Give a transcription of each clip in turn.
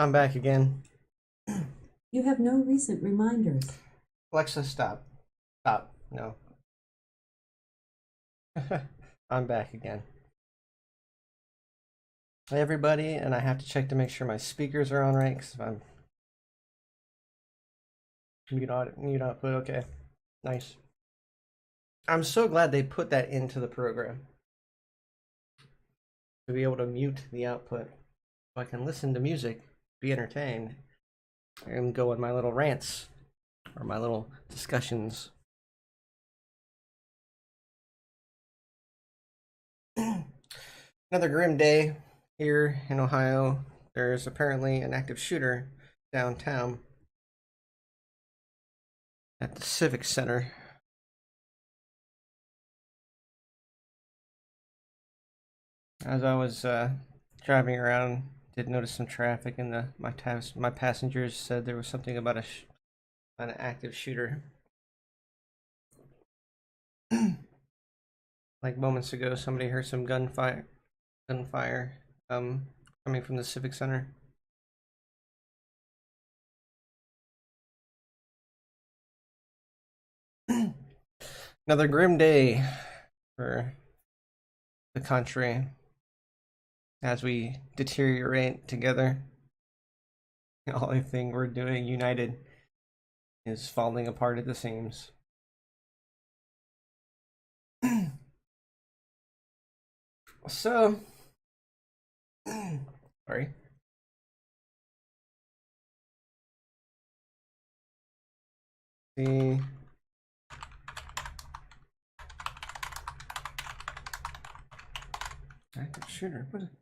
I'm back again. You have no recent reminders. Alexa, stop. Stop. No. I'm back again. Hey everybody, and I have to check to make sure my speakers are on right because if I'm mute output, okay. Nice. I'm so glad they put that into the program to be able to mute the output so I can listen to music, be entertained, and go on my little rants or my little discussions. Another grim day here in Ohio. There's apparently an active shooter downtown at the Civic Center. As I was driving around, did notice some traffic, and my passengers said there was something about an active shooter. Like moments ago, somebody heard some gunfire coming from the Civic Center. Another grim day for the country as we deteriorate together. The only thing we're doing united is falling apart at the seams. So, sorry. The active shooter. What is it?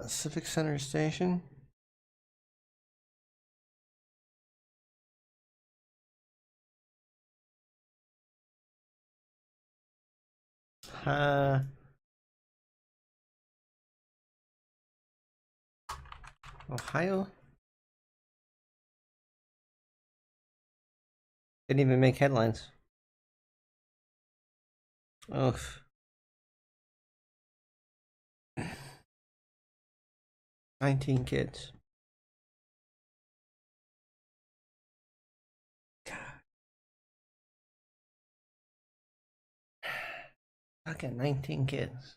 Civic Center Station. Ohio? Didn't even make headlines. Oof. 19 kids. Fucking 19 kids.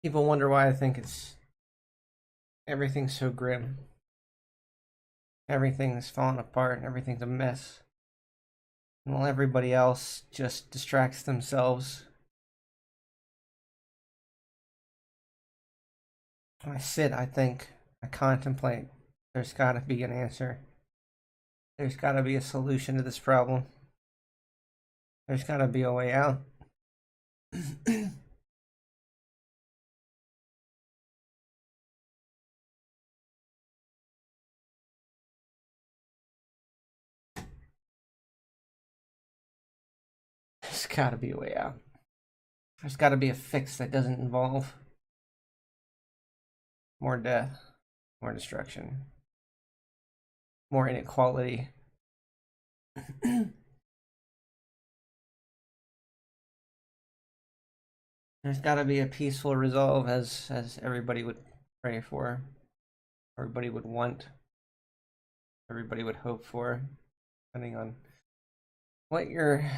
People wonder why I think everything's so grim. Everything's falling apart, everything's a mess. And while everybody else just distracts themselves, I sit, I think, I contemplate. There's gotta be an answer. There's gotta be a solution to this problem. There's gotta be a way out. There's gotta be a way out. There's gotta be a fix that doesn't involve more death, more destruction, more inequality. There's gotta be a peaceful resolve as everybody would pray for, everybody would want, everybody would hope for, depending on what your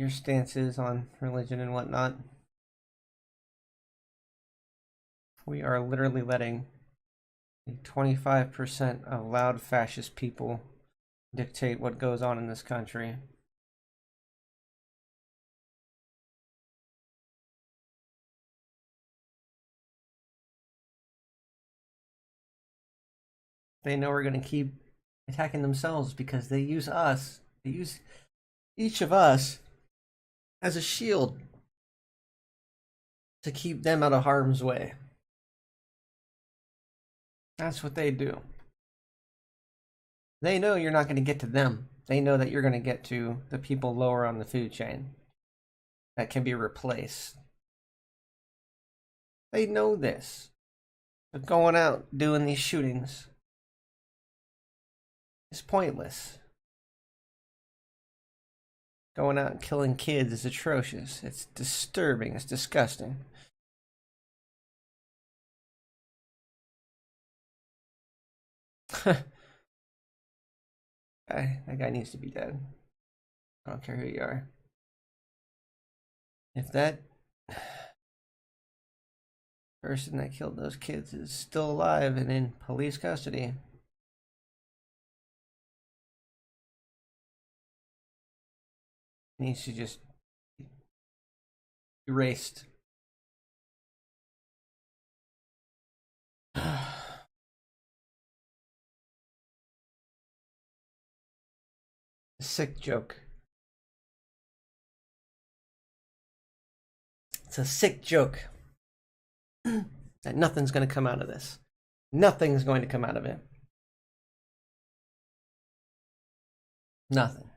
stance is on religion and whatnot. We are literally letting 25% of loud fascist people dictate what goes on in this country. They know we're going to keep attacking themselves because they use us. They use each of us as a shield to keep them out of harm's way. That's what they do. They know you're not going to get to them. They know that you're going to get to the people lower on the food chain. that can be replaced. They know this. But going out doing these shootings is pointless. Going out and killing kids is atrocious. It's disturbing. It's disgusting. That guy needs to be dead. I don't care who you are. If that person that killed those kids is still alive and in police custody, he needs to just be erased. A sick joke. It's a sick joke that nothing's going to come out of this. Nothing's going to come out of it. Nothing.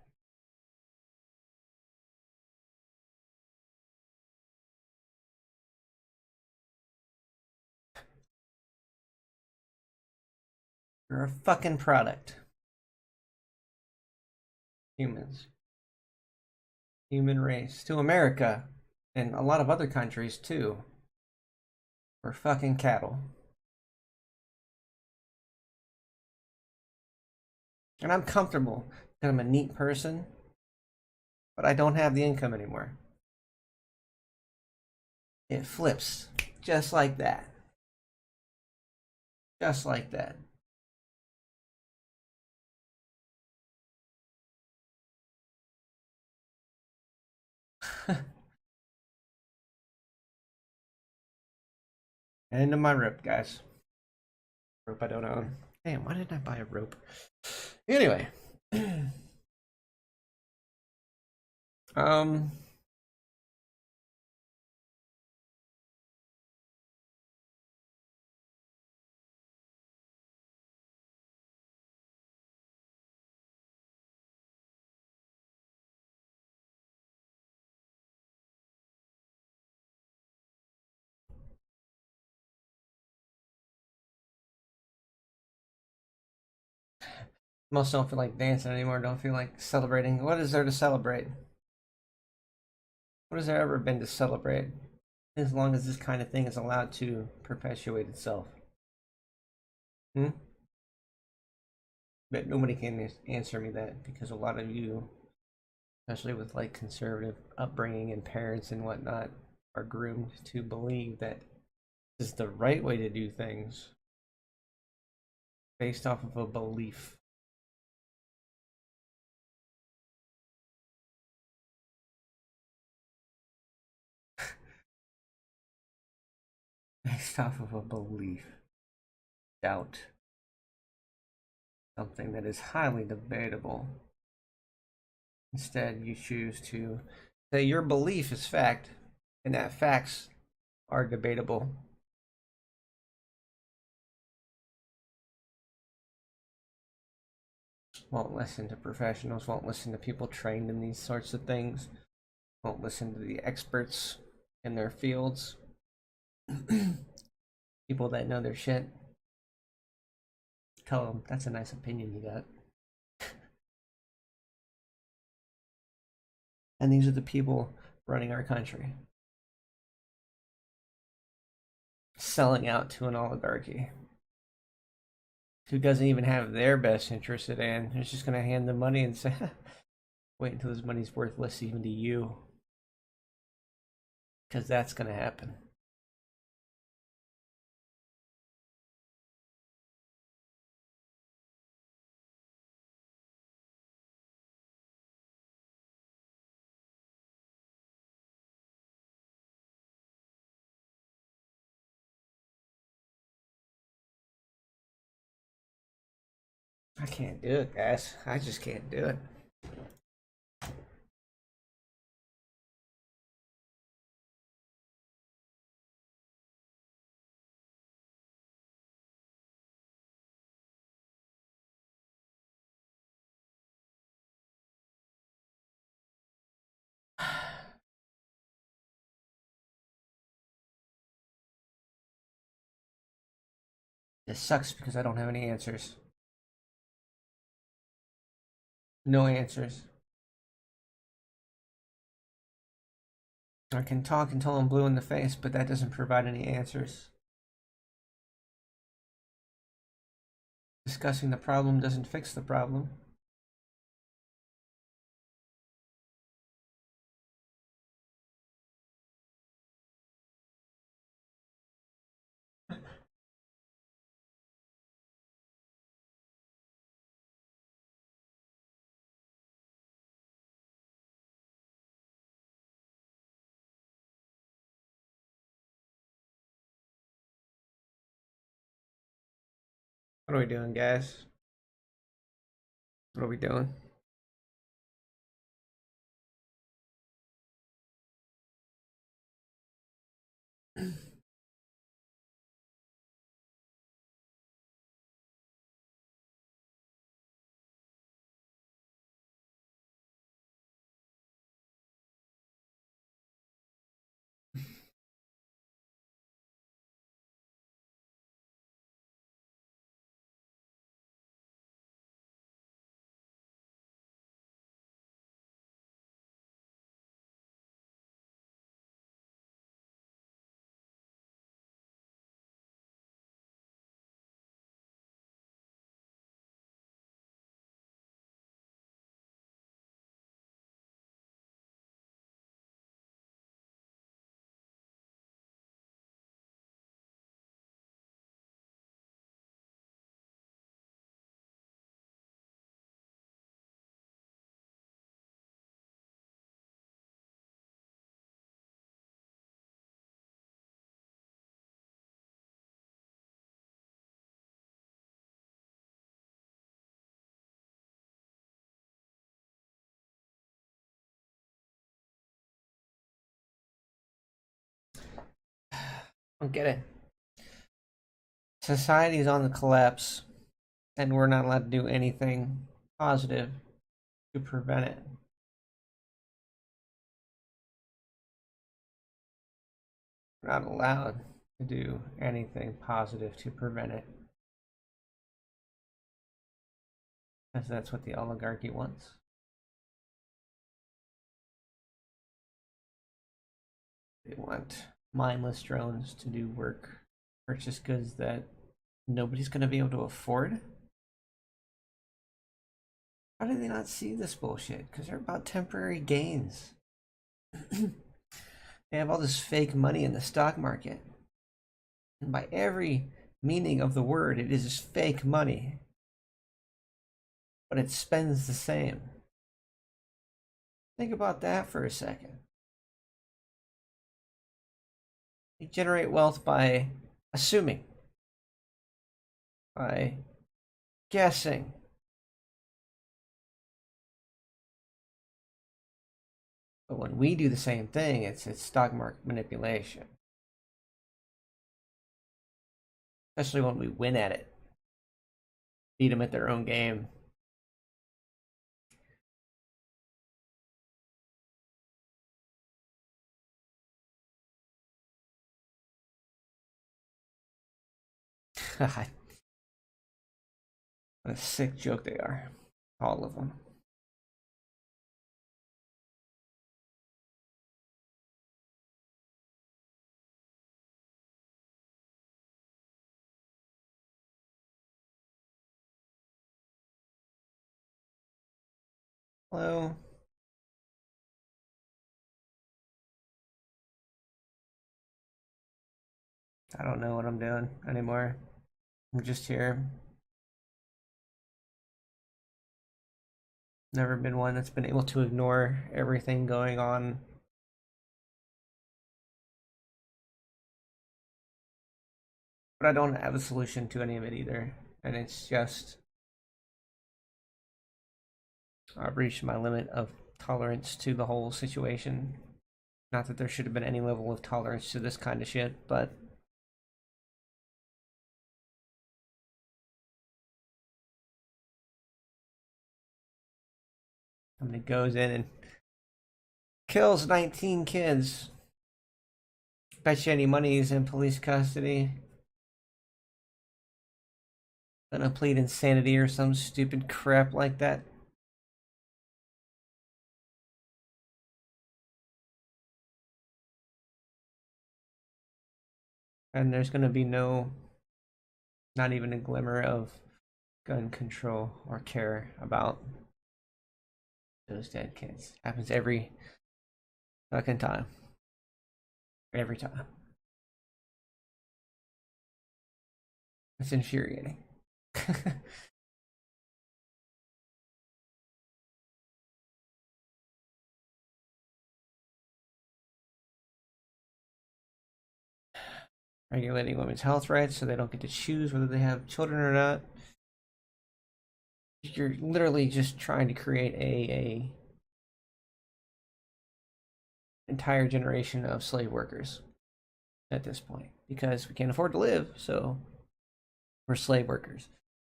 You're a fucking product. Humans. Human race. To America. And a lot of other countries too. We're fucking cattle. And I'm comfortable because I'm a neat person. But I don't have the income anymore. It flips. Just like that. Just like that. End of my rope, guys. Rope I don't own. Damn, why didn't I buy a rope? Anyway. um most don't feel like dancing anymore, don't feel like celebrating. What is there to celebrate? What has there ever been to celebrate? As long as this kind of thing is allowed to perpetuate itself. Hmm? But nobody can answer me that because a lot of you, especially with like conservative upbringing and parents and whatnot, are groomed to believe that this is the right way to do things based off of a belief. Based off of a belief. Doubt. Something that is highly debatable. Instead, you choose to say your belief is fact and that facts are debatable. Won't listen to professionals, won't listen to people trained in these sorts of things, won't listen to the experts in their fields, people that know their shit. Tell them that's a nice opinion you got. And these are the people running our country, selling out to an oligarchy who doesn't even have their best interest at hand. Who's just going to hand them money and say, wait until this money's worthless even to you. Because that's going to happen. I can't do it, guys. I just can't do it. This sucks because I don't have any answers. No answers. I can talk until I'm blue in the face, but that doesn't provide any answers. Discussing the problem doesn't fix the problem. What are we doing, guys? What are we doing? I don't get it. Society is on the collapse, and we're not allowed to do anything positive to prevent it. We're not allowed to do anything positive to prevent it. Because that's what the oligarchy wants. They want mindless drones to do work, purchase goods that nobody's going to be able to afford. How do they not see this bullshit? Because they're about temporary gains. They have all this fake money in the stock market. And by every meaning of the word, it is fake money. But it spends the same. Think about that for a second. They generate wealth by assuming, by guessing. But when we do the same thing, it's stock market manipulation. Especially when we win at it. Beat them at their own game. What a sick joke they are. All of them. Hello. I don't know what I'm doing anymore. I'm just here. Never been one that's been able to ignore everything going on. But I don't have a solution to any of it either. And it's just I've reached my limit of tolerance to the whole situation. Not that there should have been any level of tolerance to this kind of shit, but somebody goes in and kills 19 kids. Bet you any money he's in police custody. gonna plead insanity or some stupid crap like that. And there's gonna be not even a glimmer of gun control or care about those dead kids. Happens every fucking time. Every time. It's infuriating. Regulating women's health rights so they don't get to choose whether they have children or not. You're literally just trying to create a entire generation of slave workers at this point because we can't afford to live, so we're slave workers.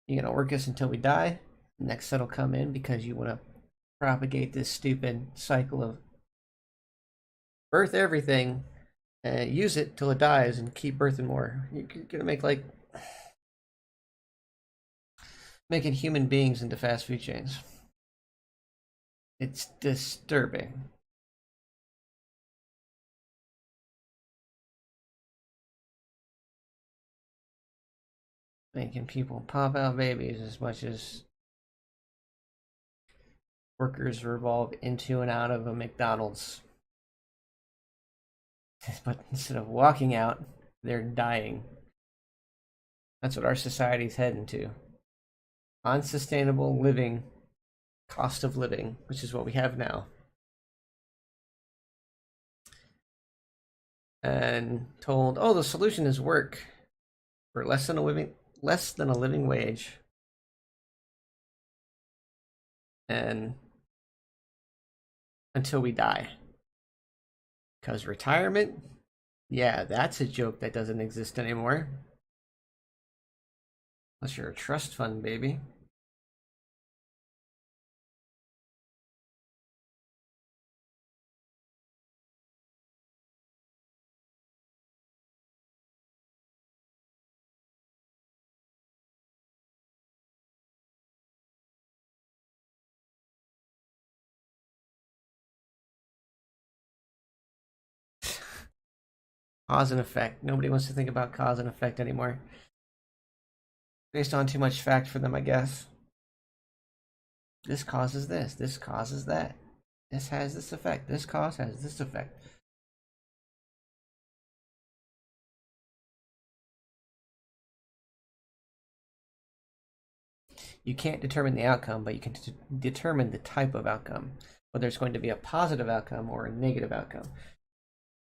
You're gonna work us until we die. Next set will come in because you want to propagate this stupid cycle of birth everything, and use it till it dies, and keep birthing more. You're gonna make like making human beings into fast food chains. It's disturbing. Making people pop out babies as much as workers revolve into and out of a McDonald's. But instead of walking out, they're dying. That's what our society's heading to. Unsustainable living, cost of living, which is what we have now. And told, oh, the solution is work for less than a living wage. And until we die. Because retirement, yeah, that's a joke that doesn't exist anymore. Unless you're a trust fund, baby. Cause and effect. Nobody wants to think about cause and effect anymore. Based on too much fact for them, I guess. This causes this. This causes that. This has this effect. This cause has this effect. You can't determine the outcome, but you can determine the type of outcome, whether it's going to be a positive outcome or a negative outcome.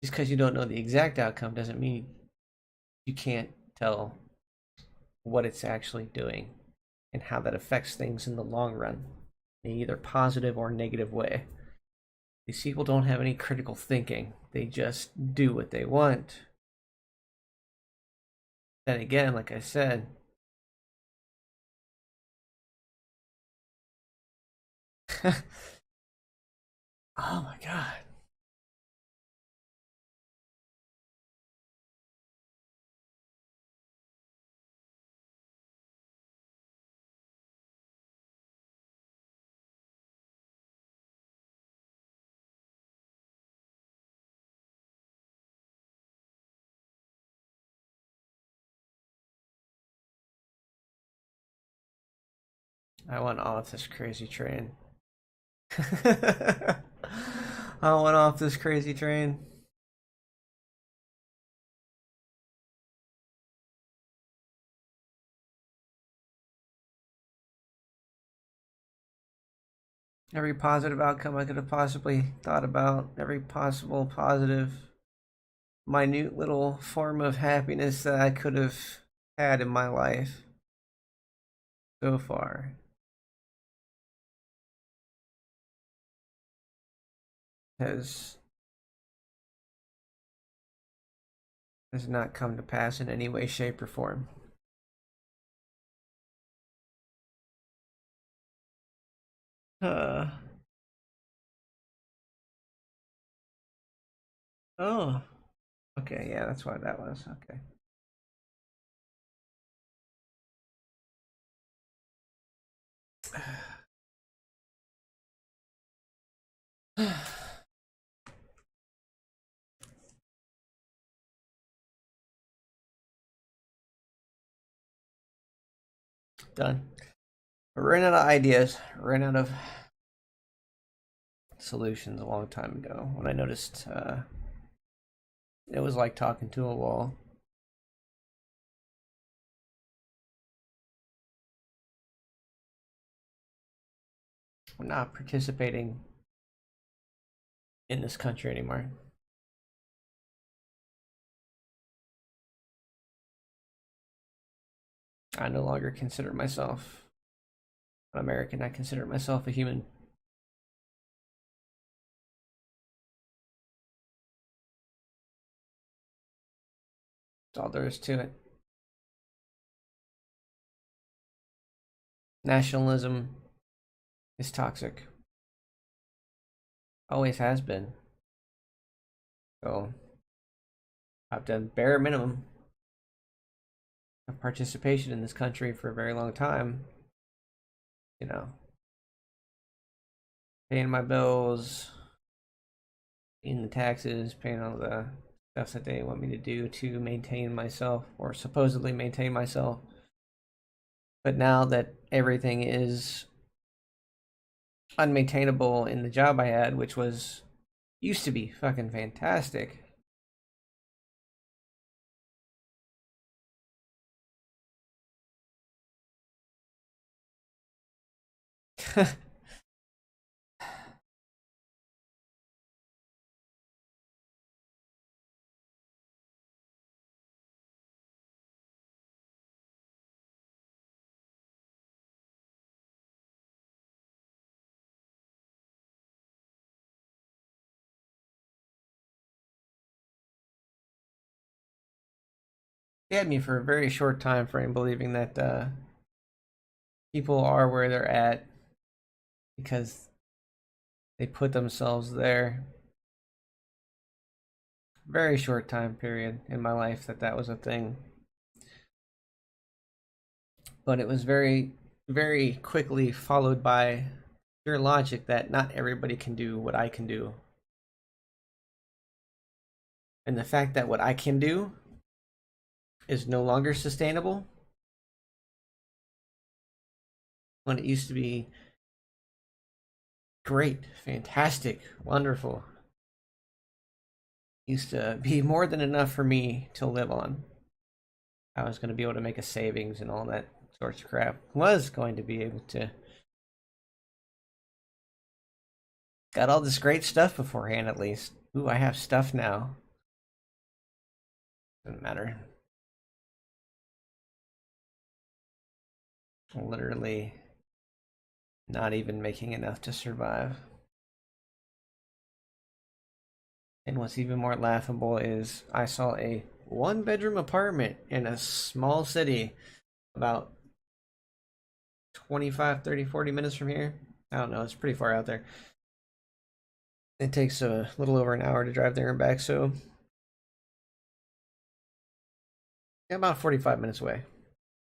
Just because you don't know the exact outcome doesn't mean you can't tell what it's actually doing and how that affects things in the long run in either positive or negative way. These people don't have any critical thinking. They just do what they want. Then again, like I said, oh my god. I want off this crazy train. I want off this crazy train. Every positive outcome I could have possibly thought about, every possible positive, minute little form of happiness that I could have had in my life so far has not come to pass in any way, shape, or form. Uh, oh, okay, yeah, that's why that was. Okay. Done. Ran out of ideas. Ran out of solutions a long time ago when I noticed it was like talking to a wall. I'm not participating in this country anymore. I no longer consider myself an American. I consider myself a human. That's all there is to it. Nationalism is toxic. Always has been. So I've done bare minimum of participation in this country for a very long time. You know, paying my bills, paying the taxes, paying all the stuff that they want me to do to maintain myself or supposedly maintain myself. But now that everything is unmaintainable in the job I had, which was used to be fucking fantastic. They had me for a very short time frame believing that people are where they're at because they put themselves there. Very short time period in my life that was a thing. But it was very, very quickly followed by your logic that not everybody can do what I can do. And the fact that what I can do is no longer sustainable when it used to be great, fantastic, wonderful. Used to be more than enough for me to live on. I was going to be able to make a savings and all that sorts of crap. Was going to be able to. Got all this great stuff beforehand, at least. Ooh, I have stuff now. Doesn't matter. Literally not even making enough to survive. And what's even more laughable is I saw a 1 bedroom apartment in a small city about 25, 30, 40 minutes from here. I don't know, it's pretty far out there. It takes a little over an hour to drive there and back, so yeah, about 45 minutes away.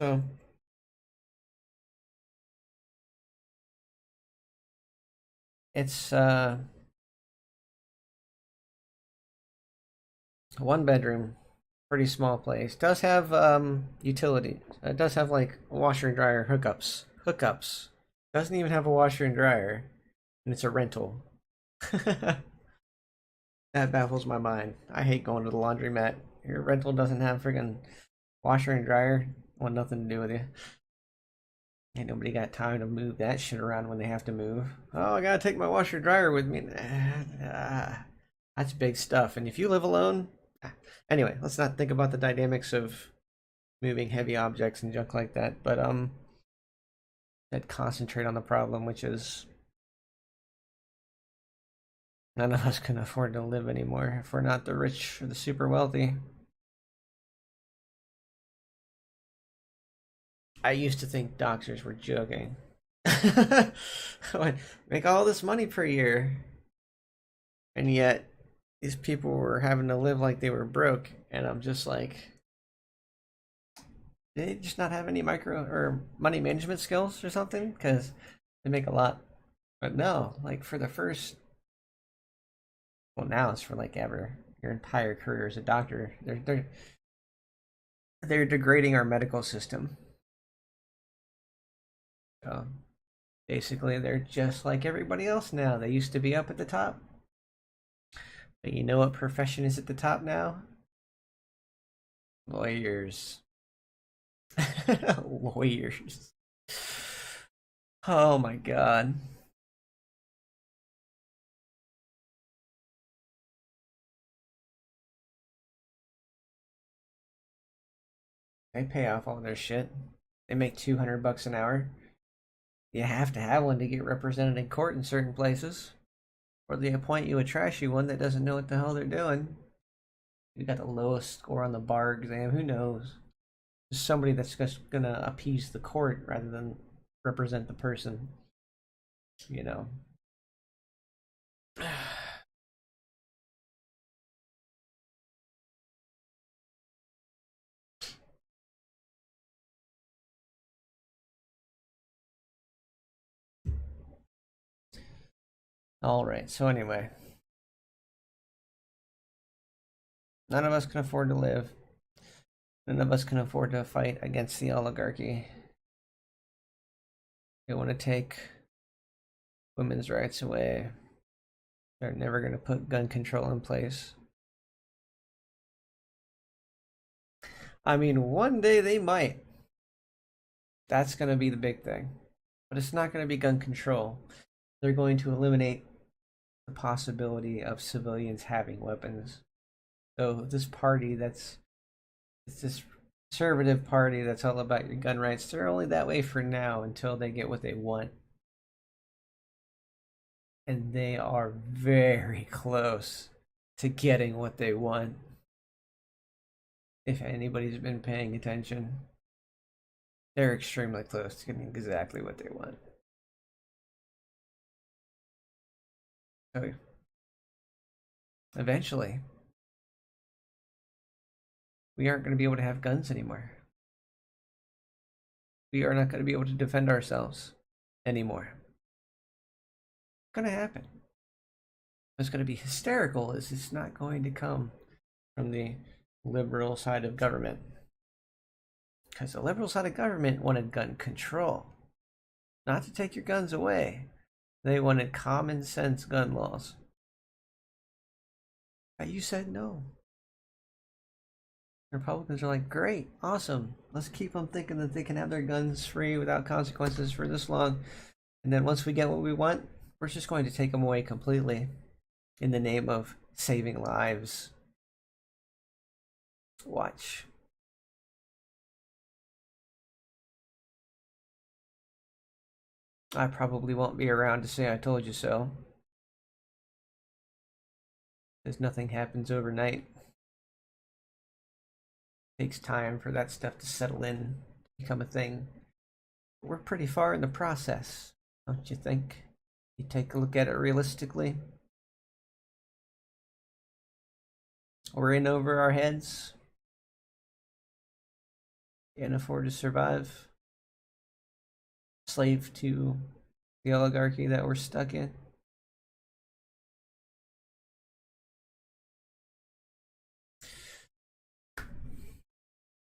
So it's 1 bedroom, pretty small place. Does have utility. It does have like washer and dryer hookups. Hookups. Doesn't even have a washer and dryer, and it's a rental. That baffles my mind. I hate going to the laundromat. Your rental doesn't have friggin' washer and dryer. Want nothing to do with you. Ain't nobody got time to move that shit around when they have to move. Oh, I gotta take my washer and dryer with me. That's big stuff. And if you live alone, anyway, let's not think about the dynamics of moving heavy objects and junk like that. But that concentrate on the problem, which is none of us can afford to live anymore if we're not the rich or the super wealthy. I used to think doctors were joking. Make all this money per year, and yet these people were having to live like they were broke, and I'm just like, Do they just not have any micro or money management skills or something? Because they make a lot. But no, like for the first, well, now it's for like ever your entire career as a doctor. They're degrading our medical system. So basically, they're just like everybody else now. They used to be up at the top, but you know what profession is at the top now? Lawyers. Lawyers. Oh my god. They pay off all their shit. They make $200 an hour. You have to have one to get represented in court in certain places. Or they appoint you a trashy one that doesn't know what the hell they're doing. You got the lowest score on the bar exam, who knows? Just somebody that's just gonna appease the court rather than represent the person, you know. Alright, so anyway. None of us can afford to live. None of us can afford to fight against the oligarchy. They want to take women's rights away. They're never going to put gun control in place. I mean, one day they might. That's going to be the big thing. But it's not going to be gun control. They're going to eliminate the possibility of civilians having weapons. So this party it's this conservative party that's all about your gun rights, they're only that way for now until they get what they want. And they are very close to getting what they want. If anybody's been paying attention, they're extremely close to getting exactly what they want. So eventually, we aren't going to be able to have guns anymore. We are not going to be able to defend ourselves anymore. What's going to happen? What's going to be hysterical is it's not going to come from the liberal side of government. Because the liberal side of government wanted gun control, not to take your guns away. They wanted common sense gun laws. But you said no. Republicans are like, great, awesome. Let's keep them thinking that they can have their guns free without consequences for this long. And then once we get what we want, we're just going to take them away completely in the name of saving lives. Watch. I probably won't be around to say I told you so. Because nothing happens overnight. It takes time for that stuff to settle in, become a thing. We're pretty far in the process, don't you think? You take a look at it realistically. We're in over our heads. Can't afford to survive. Slave to the oligarchy that we're stuck in.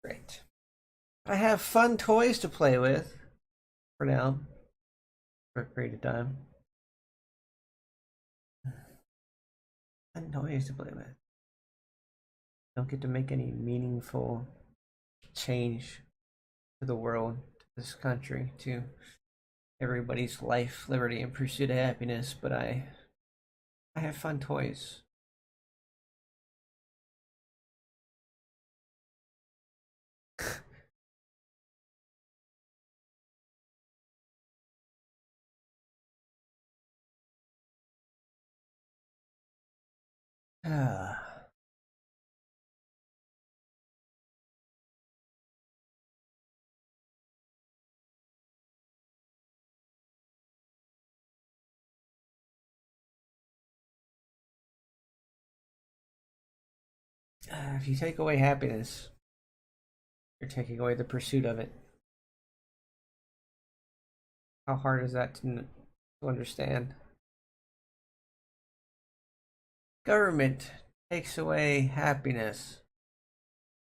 Great. I have fun toys to play with for now, for a period of time. Fun toys to play with. Don't get to make any meaningful change to the world, to this country, to everybody's life, liberty, and pursuit of happiness, but I have fun toys. If you take away happiness, You're taking away the pursuit of it. How hard is that to understand? Government takes away happiness.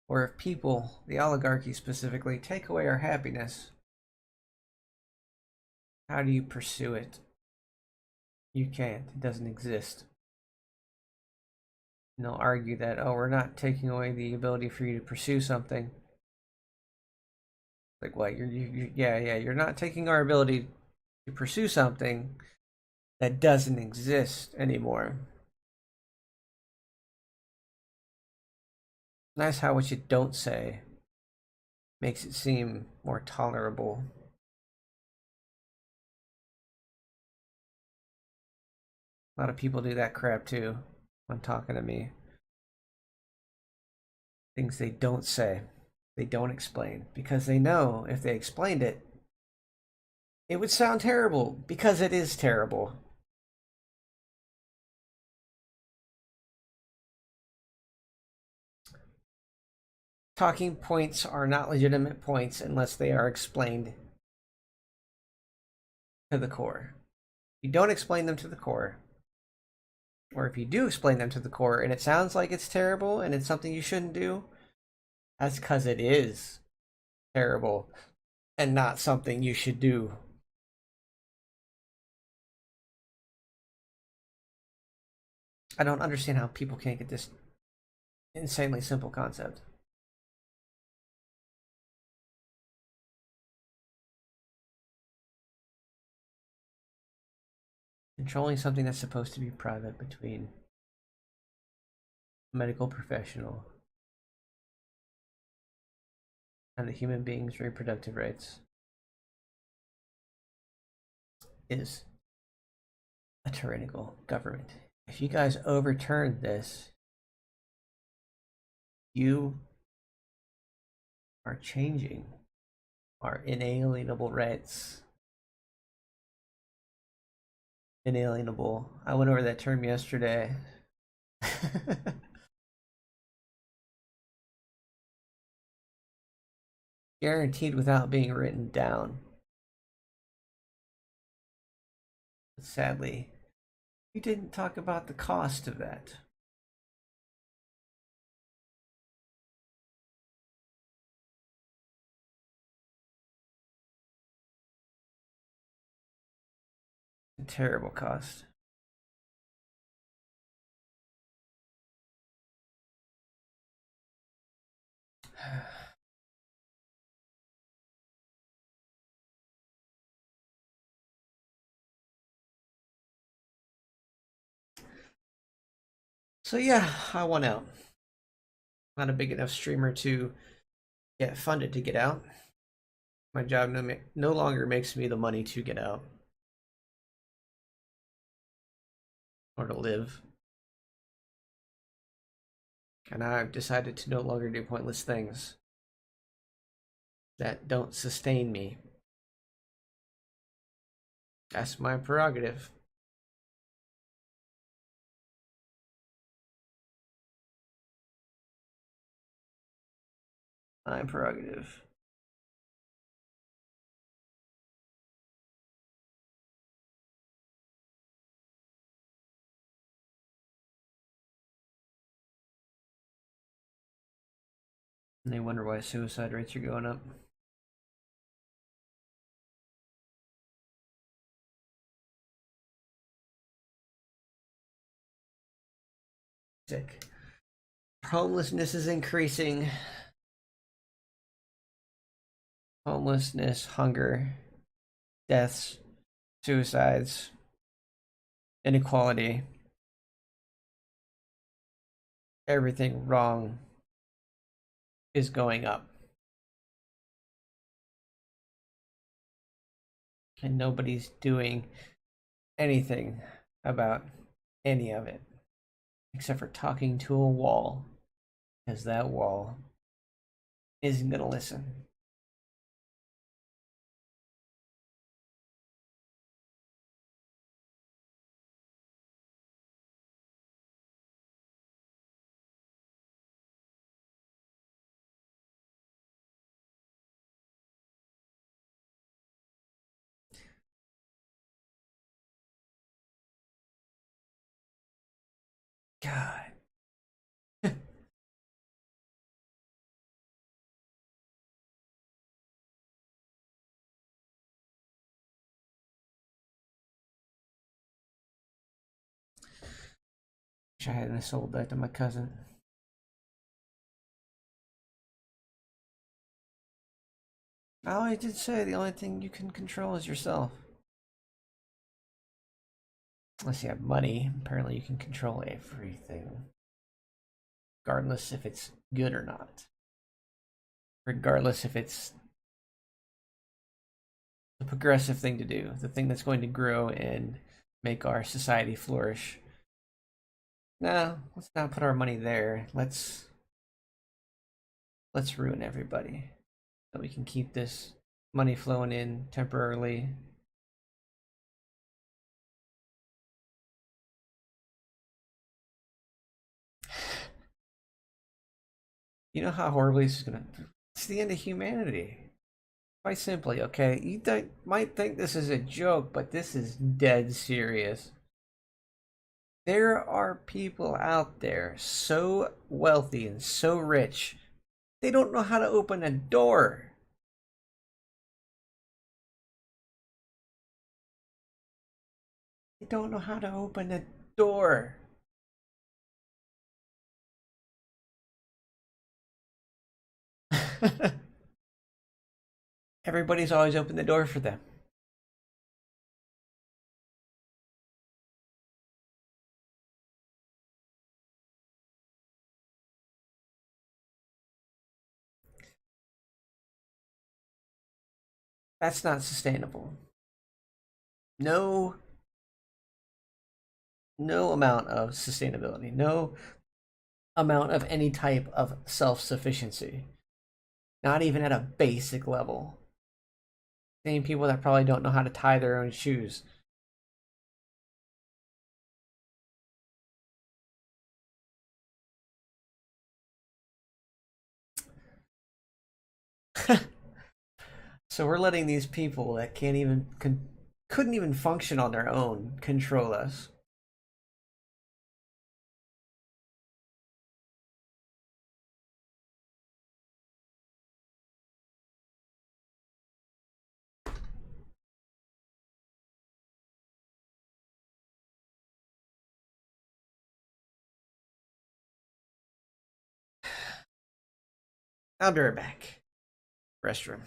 Or if people, the oligarchy specifically, take away our happiness, how do you pursue it? You can't. It doesn't exist. And they'll argue that, oh, we're not taking away the ability for you to pursue something. Like what? Yeah, you're not taking our ability to pursue something that doesn't exist anymore. That's how what you don't say makes it seem more tolerable. A lot of people do that crap too when talking to me. Things they don't say, they don't explain, because they know if they explained it, it would sound terrible, because it is terrible. Talking points are not legitimate points unless they are explained to the core. If you don't explain them to the core, or if you do explain them to the core and it sounds like it's terrible and it's something you shouldn't do, that's because it is terrible and not something you should do. I don't understand how people can't get this insanely simple concept. Controlling something that's supposed to be private between a medical professional and the human being's reproductive rights is a tyrannical government. If you guys overturn this, you are changing our inalienable rights. Inalienable. I went over that term yesterday. Guaranteed without being written down. But sadly, we didn't talk about the cost of that. A terrible cost. So yeah, I want out. Not a big enough streamer to get funded to get out. My job no longer makes me the money to get out or to live. And I've decided to no longer do pointless things that don't sustain me. That's my prerogative. My prerogative. And they wonder why suicide rates are going up. Sick. Homelessness is increasing. Homelessness, hunger, deaths, suicides, inequality. Everything wrong is going up. And nobody's doing anything about any of it except for talking to a wall, because that wall isn't going to listen. God. Wish I hadn't sold that to my cousin. Oh, I did say the only thing you can control is yourself. Unless you have money, apparently you can control everything. Regardless if it's good or not. Regardless if it's the progressive thing to do, the thing that's going to grow and make our society flourish. No, let's not put our money there. Let's ruin everybody. So we can keep this money flowing in temporarily. You know how horribly this is gonna. It's the end of humanity. Quite simply, okay? You might think this is a joke, but this is dead serious. There are people out there so wealthy and so rich, they don't know how to open a door. They don't know how to open a door. Everybody's always opened the door for them. That's not sustainable. No, no amount of sustainability, no amount of any type of self-sufficiency, not even at a basic level. Same people that probably don't know how to tie their own shoes. So we're letting these people that couldn't even function on their own control us. I'll be right back. Restroom.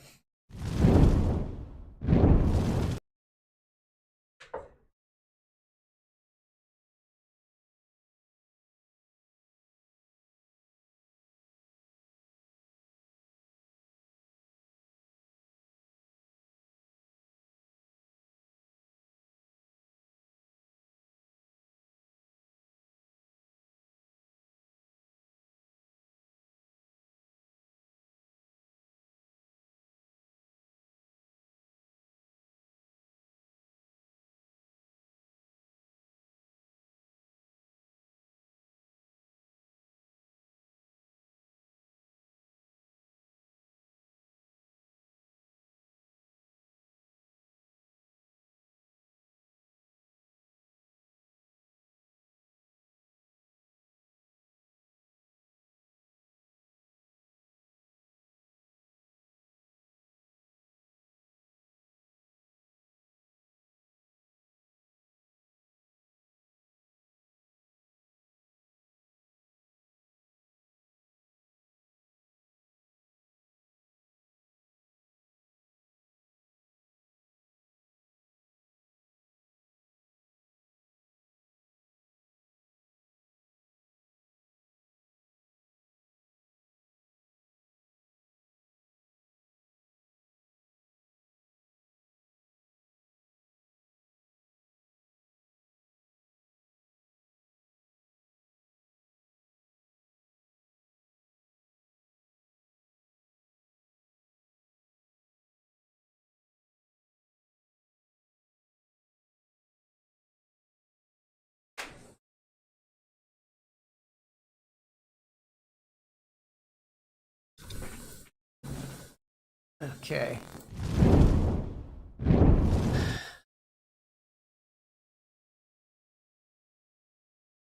Okay.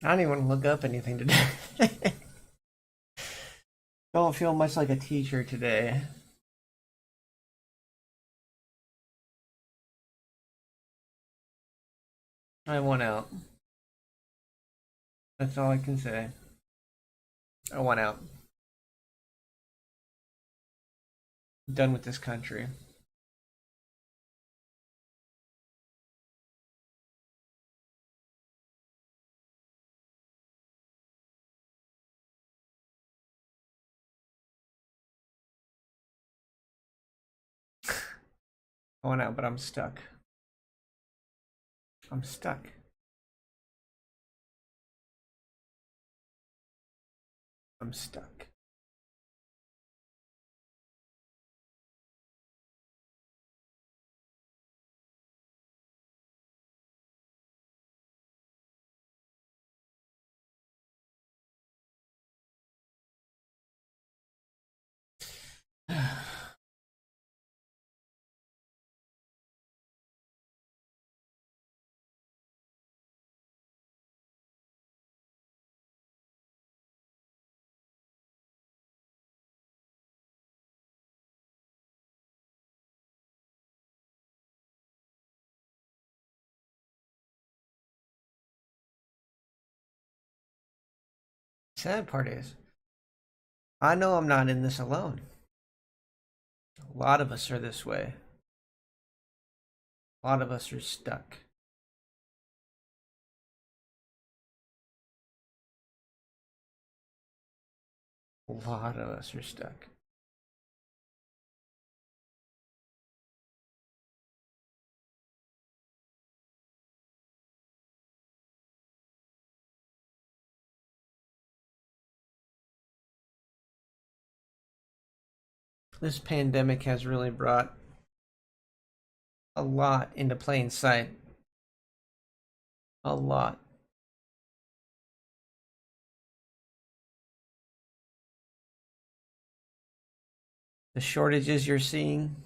I don't even want to look up anything today. Don't feel much like a teacher today. I won out. That's all I can say. I won out. I'm done with this country. I won out, but I'm stuck. I'm stuck. I'm stuck. Sad part is, I know I'm not in this alone. A lot of us are this way. A lot of us are stuck. A lot of us are stuck. This pandemic has really brought a lot into plain sight. A lot. The shortages you're seeing,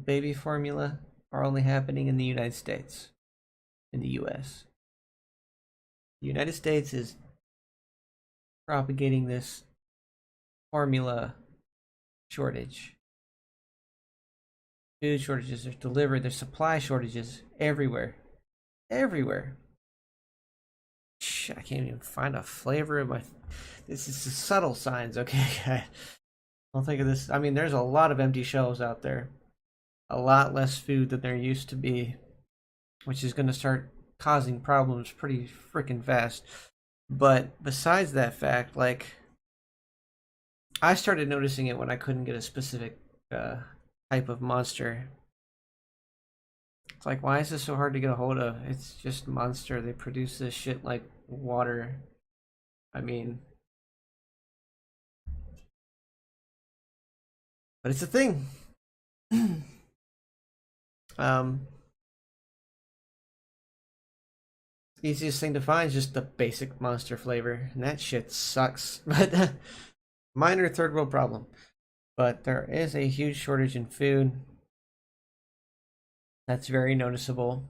baby formula, are only happening in the United States, in the US. The United States is propagating this formula shortage. Food shortages, there's delivery, there's supply shortages everywhere. Everywhere. Shit, I can't even find a flavor of my. This is the subtle signs, okay? Don't think of this. I mean, there's a lot of empty shelves out there. A lot less food than there used to be, which is going to start causing problems pretty freaking fast. But besides that fact, like, I started noticing it when I couldn't get a specific type of monster. It's like, why is this so hard to get a hold of? It's just Monster. They produce this shit like water. I mean, but it's a thing. um, Easiest thing to find is just the basic Monster flavor, and that shit sucks. But minor third world problem. But there is a huge shortage in food. That's very noticeable.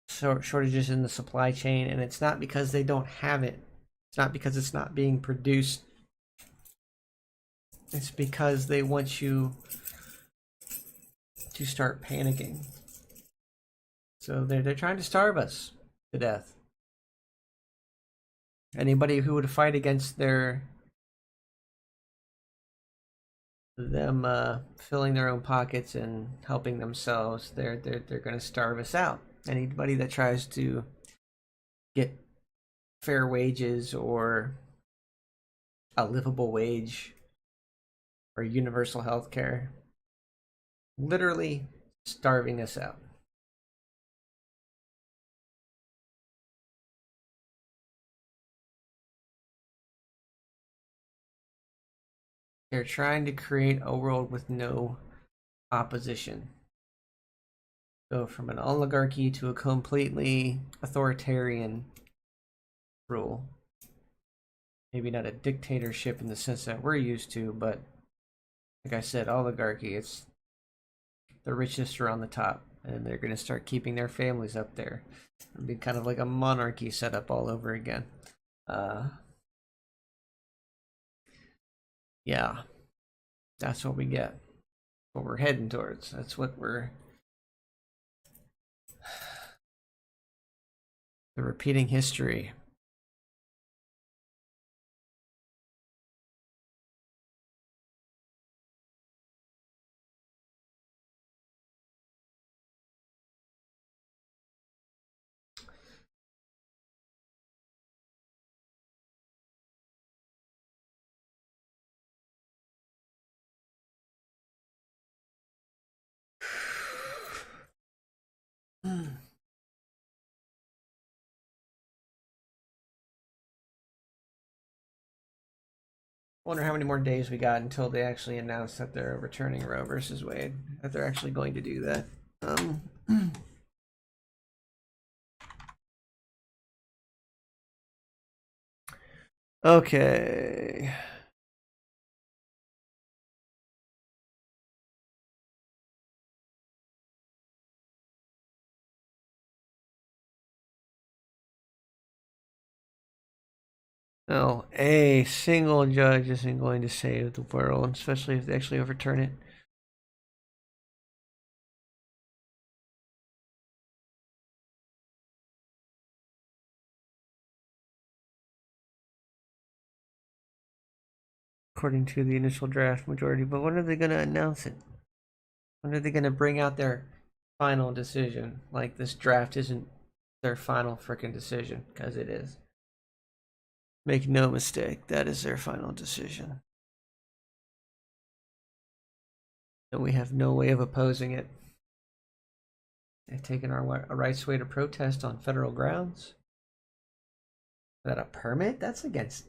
Shortages in the supply chain, and it's not because they don't have it. It's not because it's not being produced. It's because they want you to start panicking. So they're trying to starve us to death. Anybody who would fight against them filling their own pockets and helping themselves, they're going to starve us out. Anybody that tries to get fair wages or a livable wage or universal health care, literally starving us out. They're trying to create a world with no opposition. Go from an oligarchy to a completely authoritarian rule. Maybe not a dictatorship in the sense that we're used to, but like I said, oligarchy, it's the richest are on the top. and they're going to start keeping their families up there. It'll be kind of like a monarchy set up all over again. Uh, yeah, that's what we get. What we're heading towards. That's what we're. The repeating history. Wonder how many more days we got until they actually announce that they're returning Roe versus Wade. That they're actually going to do that. Um, okay. No, a single judge isn't going to save the world, especially if they actually overturn it. According to the initial draft majority. But when are they going to announce it? When are they going to bring out their final decision? Like, this draft isn't their final freaking decision, because it is. Make no mistake, that is their final decision. And we have no way of opposing it. They've taken our rights away to protest on federal grounds. Without a permit? That's against.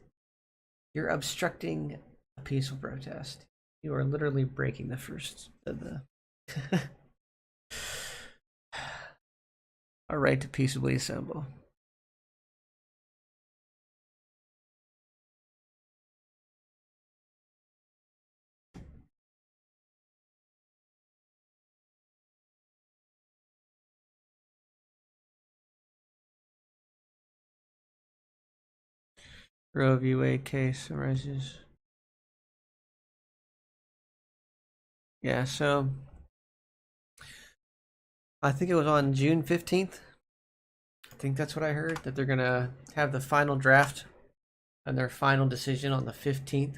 You're obstructing a peaceful protest. You are literally breaking the first of the. Our right to peaceably assemble. Roe v. Wade case arises. Yeah, so I think it was on June 15th. I think that's what I heard, that they're going to have the final draft and their final decision on the 15th.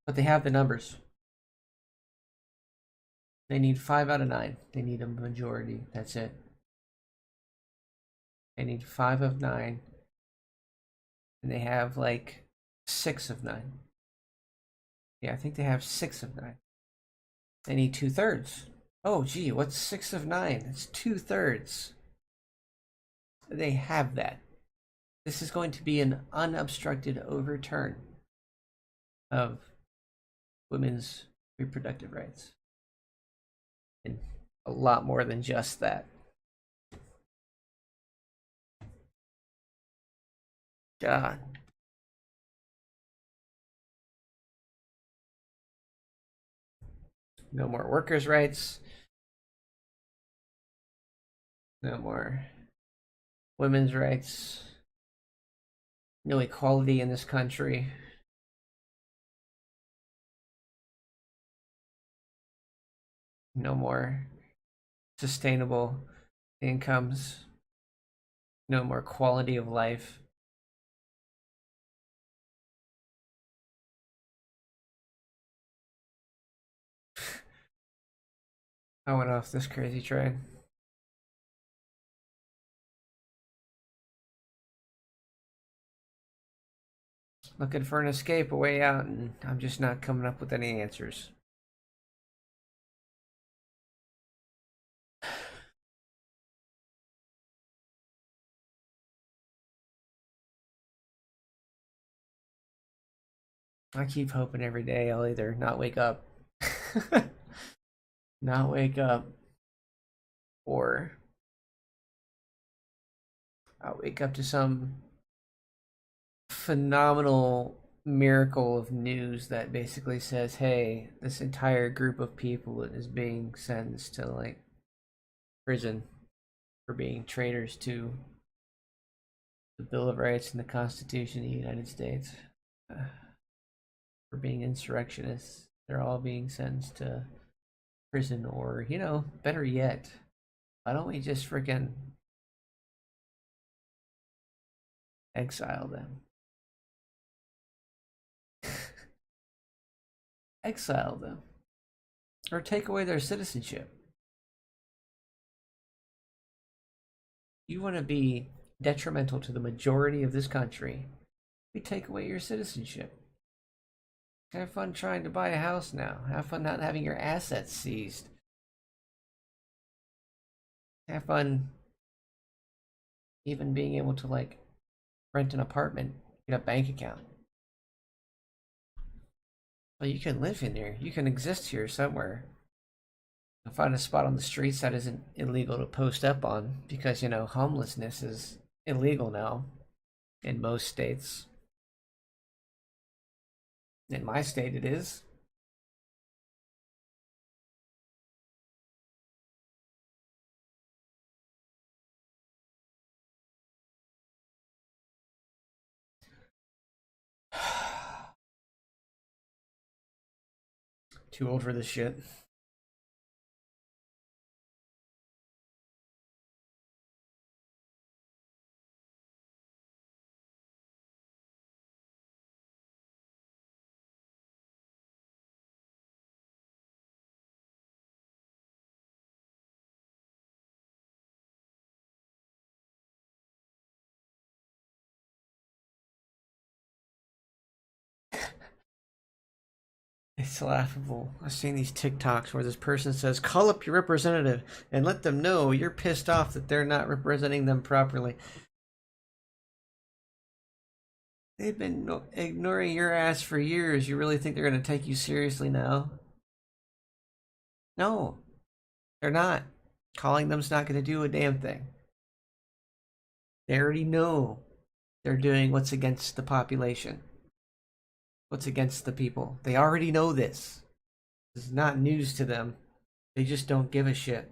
But they have the numbers. They need 5 out of 9. They need a majority. That's it. They need 5 of 9. And they have like 6 of 9. Yeah, I think they have 6 of 9. They need 2/3. Oh, gee, what's 6 of 9? It's 2/3. They have that. This is going to be an unobstructed overturn of women's reproductive rights. And a lot more than just that. God. No more workers' rights. No more women's rights. No equality in this country. No more sustainable incomes. No more quality of life. I went off this crazy train. Looking for an escape, a way out, and I'm just not coming up with any answers. I keep hoping every day I'll either not wake up, not wake up, or I'll wake up to some phenomenal miracle of news that basically says, hey, this entire group of people is being sentenced to like prison for being traitors to the Bill of Rights and the Constitution of the United States. For being insurrectionists. They're all being sentenced to prison, or, better yet, why don't we just freaking exile them? Exile them. Or take away their citizenship. You want to be detrimental to the majority of this country, we take away your citizenship. Have fun trying to buy a house now. Have fun not having your assets seized. Have fun even being able to, like, rent an apartment, get a bank account. Well, you can live in here. You can exist here somewhere. You'll find a spot on the streets that isn't illegal to post up on because, homelessness is illegal now in most states. In my state, it is. Too old for this shit. It's laughable. I've seen these TikToks where this person says, call up your representative and let them know you're pissed off that they're not representing them properly. They've been ignoring your ass for years. You really think they're going to take you seriously now? No, they're not. Calling them's not going to do a damn thing. They already know they're doing what's against the population, what's against the people. They already know this. This is not news to them. They just don't give a shit.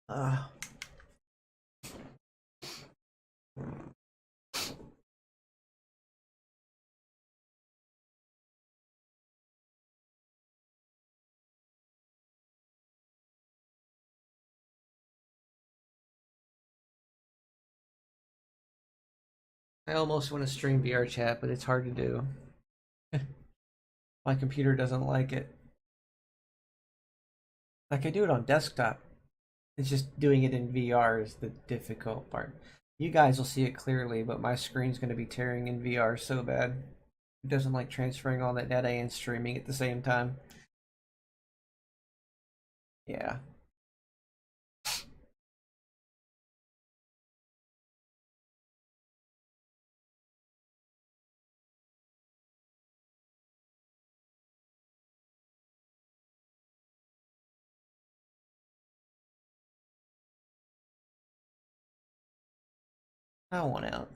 Uh, I almost want to stream VR chat, but it's hard to do. My computer doesn't like it. Like, I do it on desktop. It's just doing it in VR is the difficult part. You guys will see it clearly, but my screen's going to be tearing in VR so bad. It doesn't like transferring all that data and streaming at the same time. Yeah. I want out.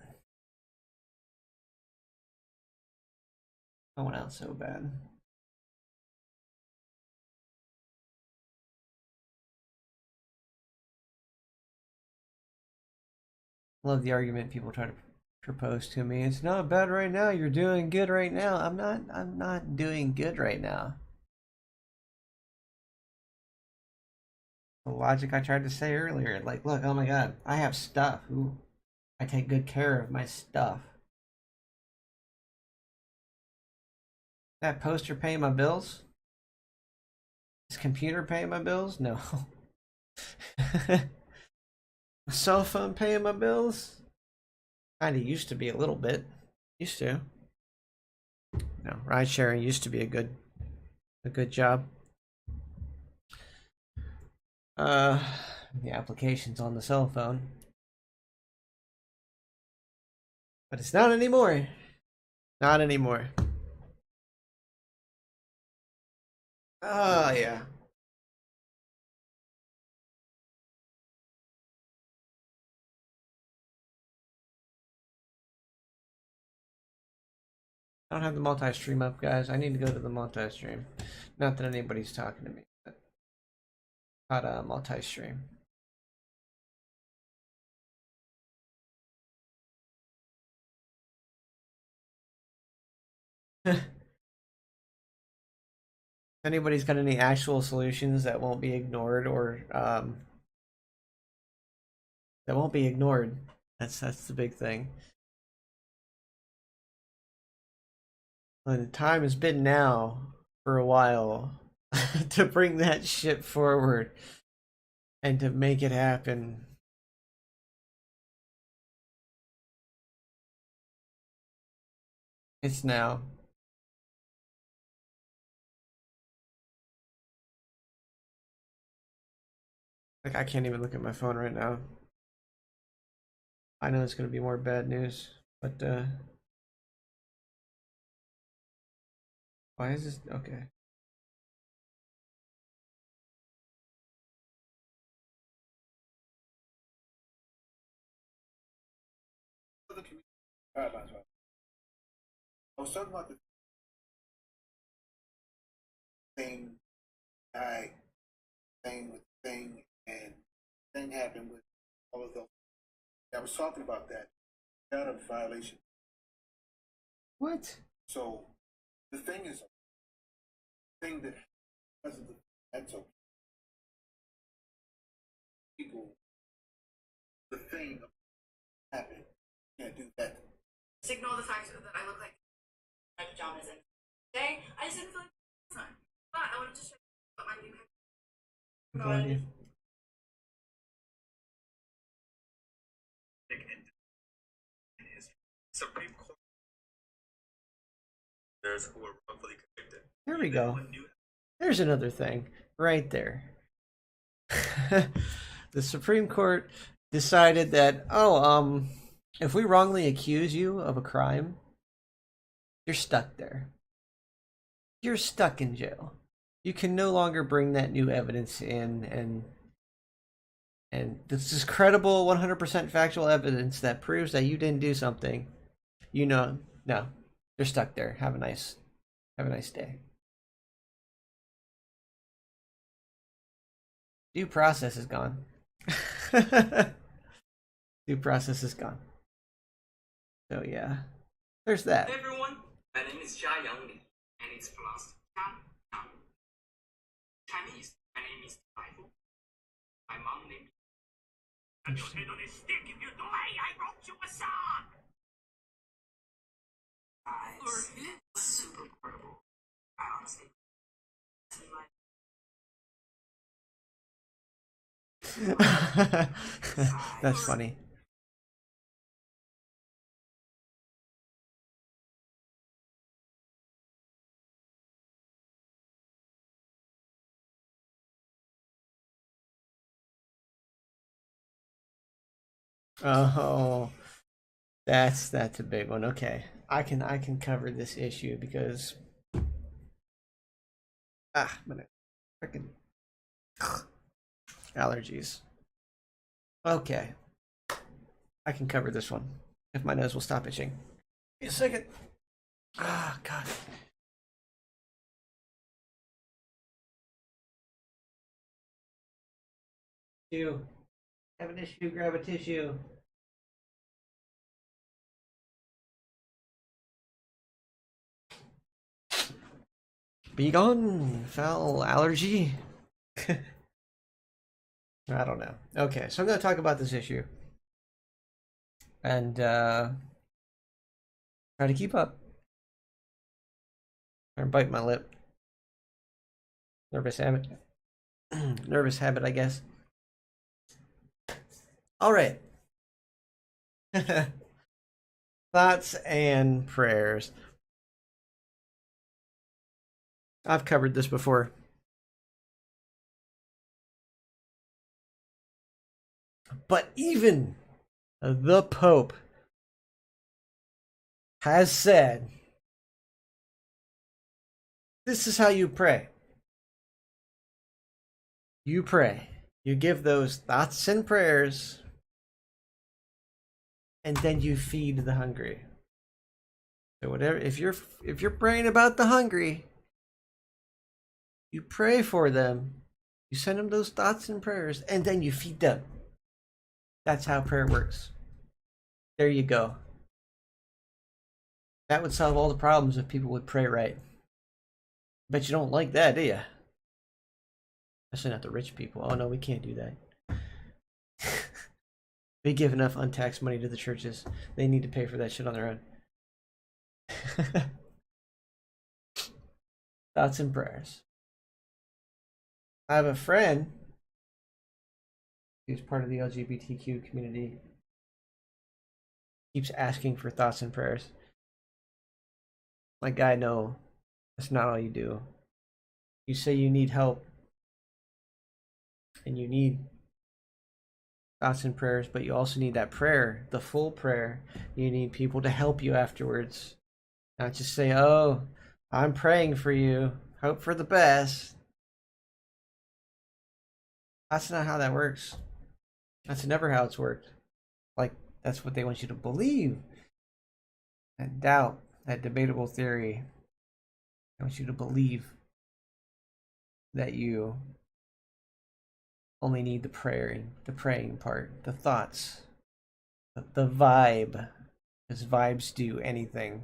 I want out so bad. Love the argument people try to propose to me. It's not bad right now. You're doing good right now. I'm not doing good right now. The logic I tried to say earlier, like, look, oh my god, I have stuff. Ooh, I take good care of my stuff. That poster paying my bills? Is computer paying my bills? No. Cell phone paying my bills? Kinda used to be a little bit. Used to. No, ride sharing used to be a good job. Uh, the application's on the cell phone, but it's not anymore. Not anymore. Oh yeah. I don't have the multi-stream up, guys. I need to go to the multi-stream. Not that anybody's talking to me, but not a multi-stream. If anybody's got any actual solutions that won't be ignored or that won't be ignored, that's the big thing. The time has been now for a while to bring that shit forward and to make it happen. It's now. Like, I can't even look at my phone right now. I know it's going to be more bad news, but why is this? Okay. I was talking about the thing, thing with thing, and thing happened with all of those. I was talking about that. Not a violation. What? So the thing is a thing that because of the that's okay. People, the thing happened. Can't do that. Just ignore the fact that I look like my pajamas and today I just didn't feel like it's time. But I wanted to show you what my new Supreme Court those who were wrongfully convicted. There we go. There's another thing right there. The Supreme Court decided that, if we wrongly accuse you of a crime, you're stuck there. You're stuck in jail. You can no longer bring that new evidence in, and this is credible 100% factual evidence that proves that you didn't do something. No, you're stuck there. Have a nice day. Due process is gone. Due process is gone. So yeah, there's that. Hey everyone, my name is Jia Yang Li, and it's pronounced Chan. Chinese, my name is Bible. My mom named me. And your head on a stick if you do. Hey, I wrote you a song! Guys, it's super portable. I honestly That's funny. Oh, that's a big one. Okay, I can cover this issue because I'm gonna freaking allergies. Okay, I can cover this one if my nose will stop itching. Give me a second. Ah, God. Tissue. Have an issue. Grab a tissue. Be gone, foul allergy. I don't know. Okay, so I'm going to talk about this issue and try to keep up. Or bite my lip. Nervous habit. Nervous habit, I guess. All right. Thoughts and prayers. I've covered this before. But even the Pope has said, this is how you pray. You pray. You give those thoughts and prayers, and then you feed the hungry. So whatever, if you're praying about the hungry, you pray for them. You send them those thoughts and prayers, and then you feed them. That's how prayer works. There you go. That would solve all the problems if people would pray right. Bet you don't like that, do you? Especially not the rich people. Oh no, we can't do that. We give enough untaxed money to the churches. They need to pay for that shit on their own. Thoughts and prayers. I have a friend who's part of the LGBTQ community. Keeps asking for thoughts and prayers. Like, guy, no, that's not all you do. You say you need help and you need thoughts and prayers, but you also need that prayer, the full prayer. You need people to help you afterwards. Not just say, oh, I'm praying for you, hope for the best. That's not how that works. That's never how it's worked. Like, that's what they want you to believe. That doubt, that debatable theory. They want you to believe that you only need the praying part, the thoughts, the vibe, because vibes do anything.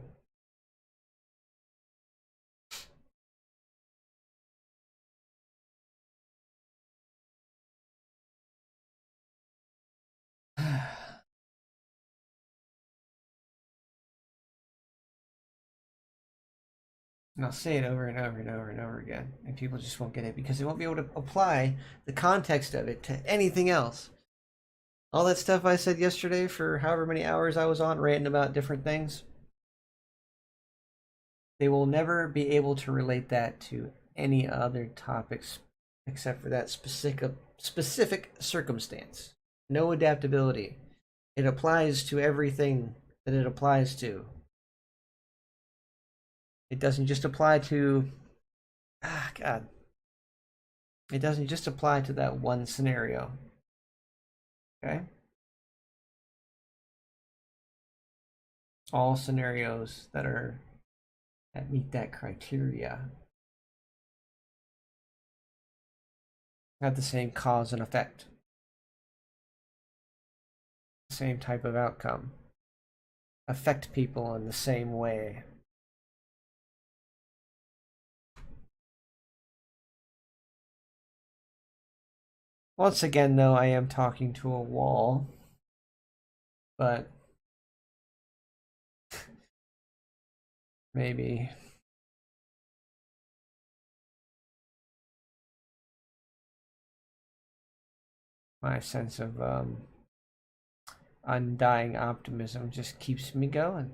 And I'll say it over and over and over and over again, and people just won't get it because they won't be able to apply the context of it to anything else. All that stuff I said yesterday for however many hours I was on ranting about different things, they will never be able to relate that to any other topics except for that specific circumstance. No adaptability. It applies to everything that it applies to. It doesn't just apply to God. It doesn't just apply to that one scenario. Okay? All scenarios that meet that criteria have the same cause and effect. Same type of outcome. Affect people in the same way. Once again, though, I am talking to a wall, but maybe my sense of undying optimism just keeps me going.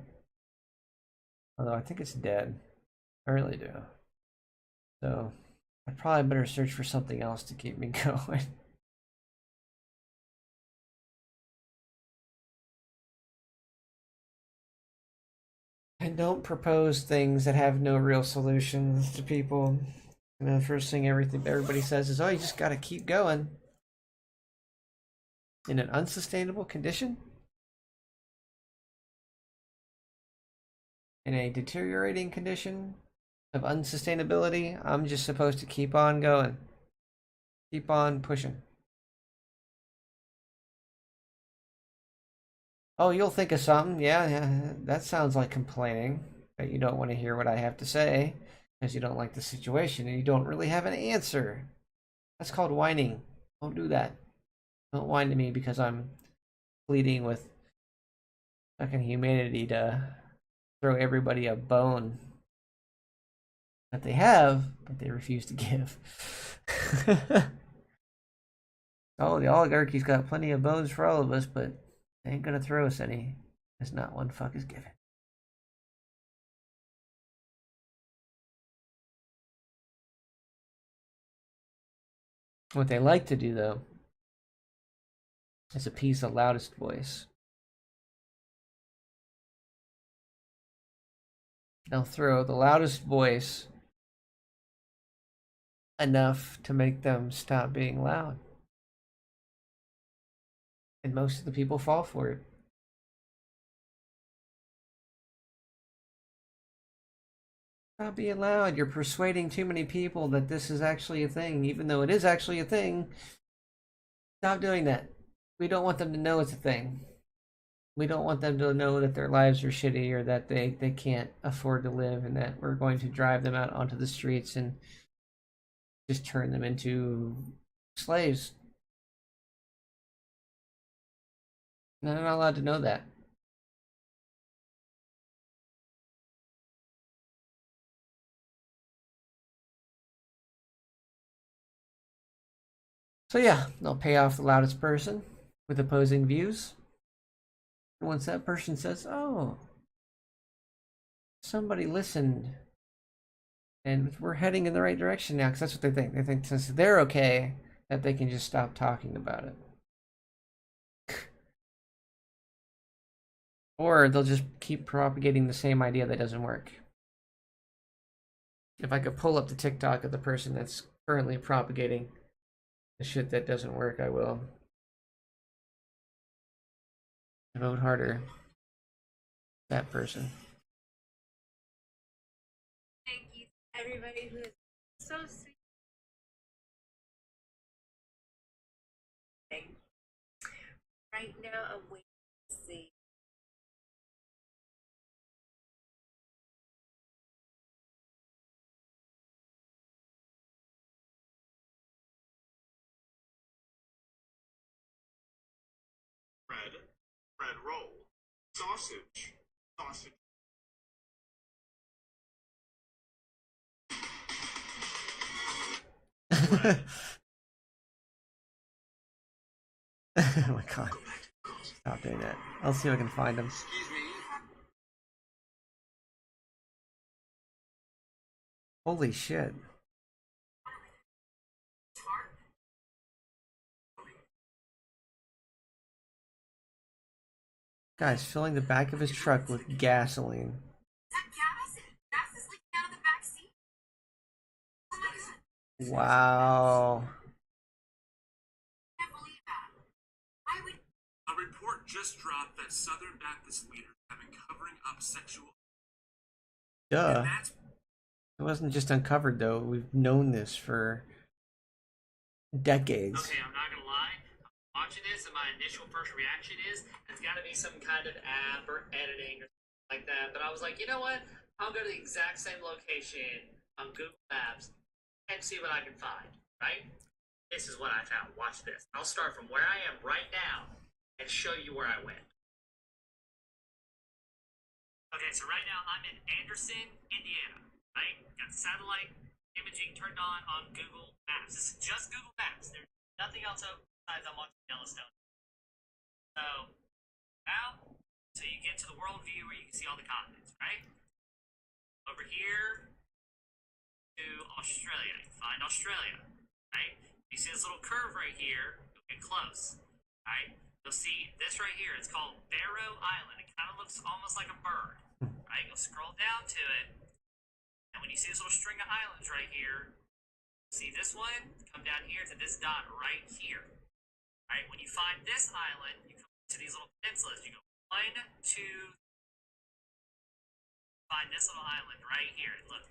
Although I think it's dead. I really do. So I probably better search for something else to keep me going. And don't propose things that have no real solutions to people. And the first thing everybody says is, "Oh, you just got to keep going." In an unsustainable condition, in a deteriorating condition of unsustainability, I'm just supposed to keep on going, keep on pushing. Oh, you'll think of something. Yeah, that sounds like complaining, but you don't want to hear what I have to say because you don't like the situation and you don't really have an answer. That's called whining. Don't do that. Don't whine to me because I'm pleading with fucking humanity to throw everybody a bone that they have, but they refuse to give. Oh, the oligarchy's got plenty of bones for all of us, but they ain't gonna throw us any, because not one fuck is given. What they like to do, though, is appease the loudest voice. They'll throw the loudest voice enough to make them stop being loud. And most of the people fall for it. Stop being loud. You're persuading too many people that this is actually a thing, even though it is actually a thing. Stop doing that. We don't want them to know it's a thing. We don't want them to know that their lives are shitty or that they can't afford to live and that we're going to drive them out onto the streets and just turn them into slaves. No, they're not allowed to know that. So yeah, they'll pay off the loudest person with opposing views. And once that person says, "Oh, somebody listened, and we're heading in the right direction now," because that's what they think. They think since they're okay, that they can just stop talking about it. Or they'll just keep propagating the same idea that doesn't work. If I could pull up the TikTok of the person that's currently propagating the shit that doesn't work, I will. Vote harder. That person. Thank you, everybody who is so sweet. Right now, I'm waiting to see. Bread roll, sausage, sausage. Oh my god. Stop doing that. I'll see if I can find him. Excuse me. Holy shit. Guy's filling the back of his truck with gasoline. Is that gas? Gas is leaking out of the back seat. Oh my god. Wow. I can't believe that. Why would A report just dropped that Southern Baptist leaders have been covering up sexual. Duh. And that's It wasn't just uncovered though. We've known this for decades. Okay, I'm not gonna lie. I'm watching this, and my initial first reaction is it's got to be some kind of app or editing or something like that. But I was like, you know what? I'll go to the exact same location on Google Maps and see what I can find. Right? This is what I found. Watch this. I'll start from where I am right now and show you where I went. Okay, so right now I'm in Anderson, Indiana. Right? Got satellite imaging turned on Google Maps. This is just Google Maps. There's nothing else besides I'm watching Yellowstone. So now, so you get to the world view where you can see all the continents, right? Over here to Australia. You find Australia, right? You see this little curve right here. You'll get close, right? You'll see this right here. It's called Barrow Island. It kind of looks almost like a bird, right? You'll scroll down to it. And when you see this little string of islands right here, see this one? Come down here to this dot right here. Right? When you find this island, you come to these little peninsulas. You go 1, 2, find this little island right here. Look,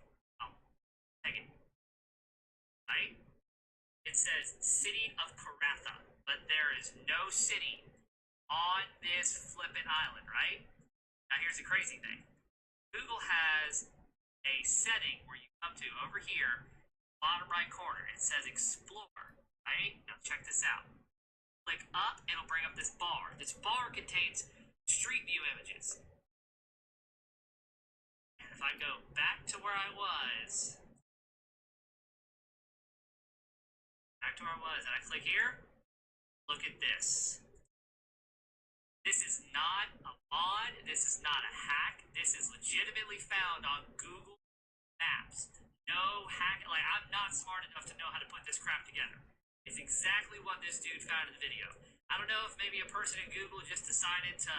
take it. Right? It says City of Karatha, but there is no city on this flippin' island, right? Now here's the crazy thing. Google has a setting where you come to over here, bottom right corner. It says Explore, right? Now check this out. Click up, it'll bring up this bar. This bar contains street view images. And if I go back to where I was, and I click here, look at this. This is not a mod, this is not a hack, this is legitimately found on Google Maps. No hack, like I'm not smart enough to know how to put this crap together. It's exactly what this dude found in the video. I don't know if maybe a person in Google just decided to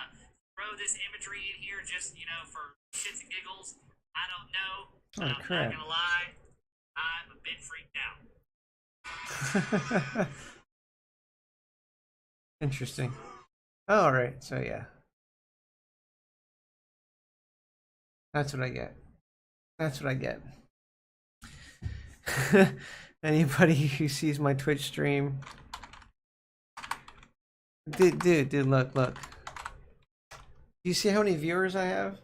throw this imagery in here just, for shits and giggles. I don't know. But I'm crap. not gonna lie, I'm a bit freaked out. Interesting. All right, so yeah. That's what I get. That's what I get. Anybody who sees my Twitch stream, dude, look. Do you see how many viewers I have?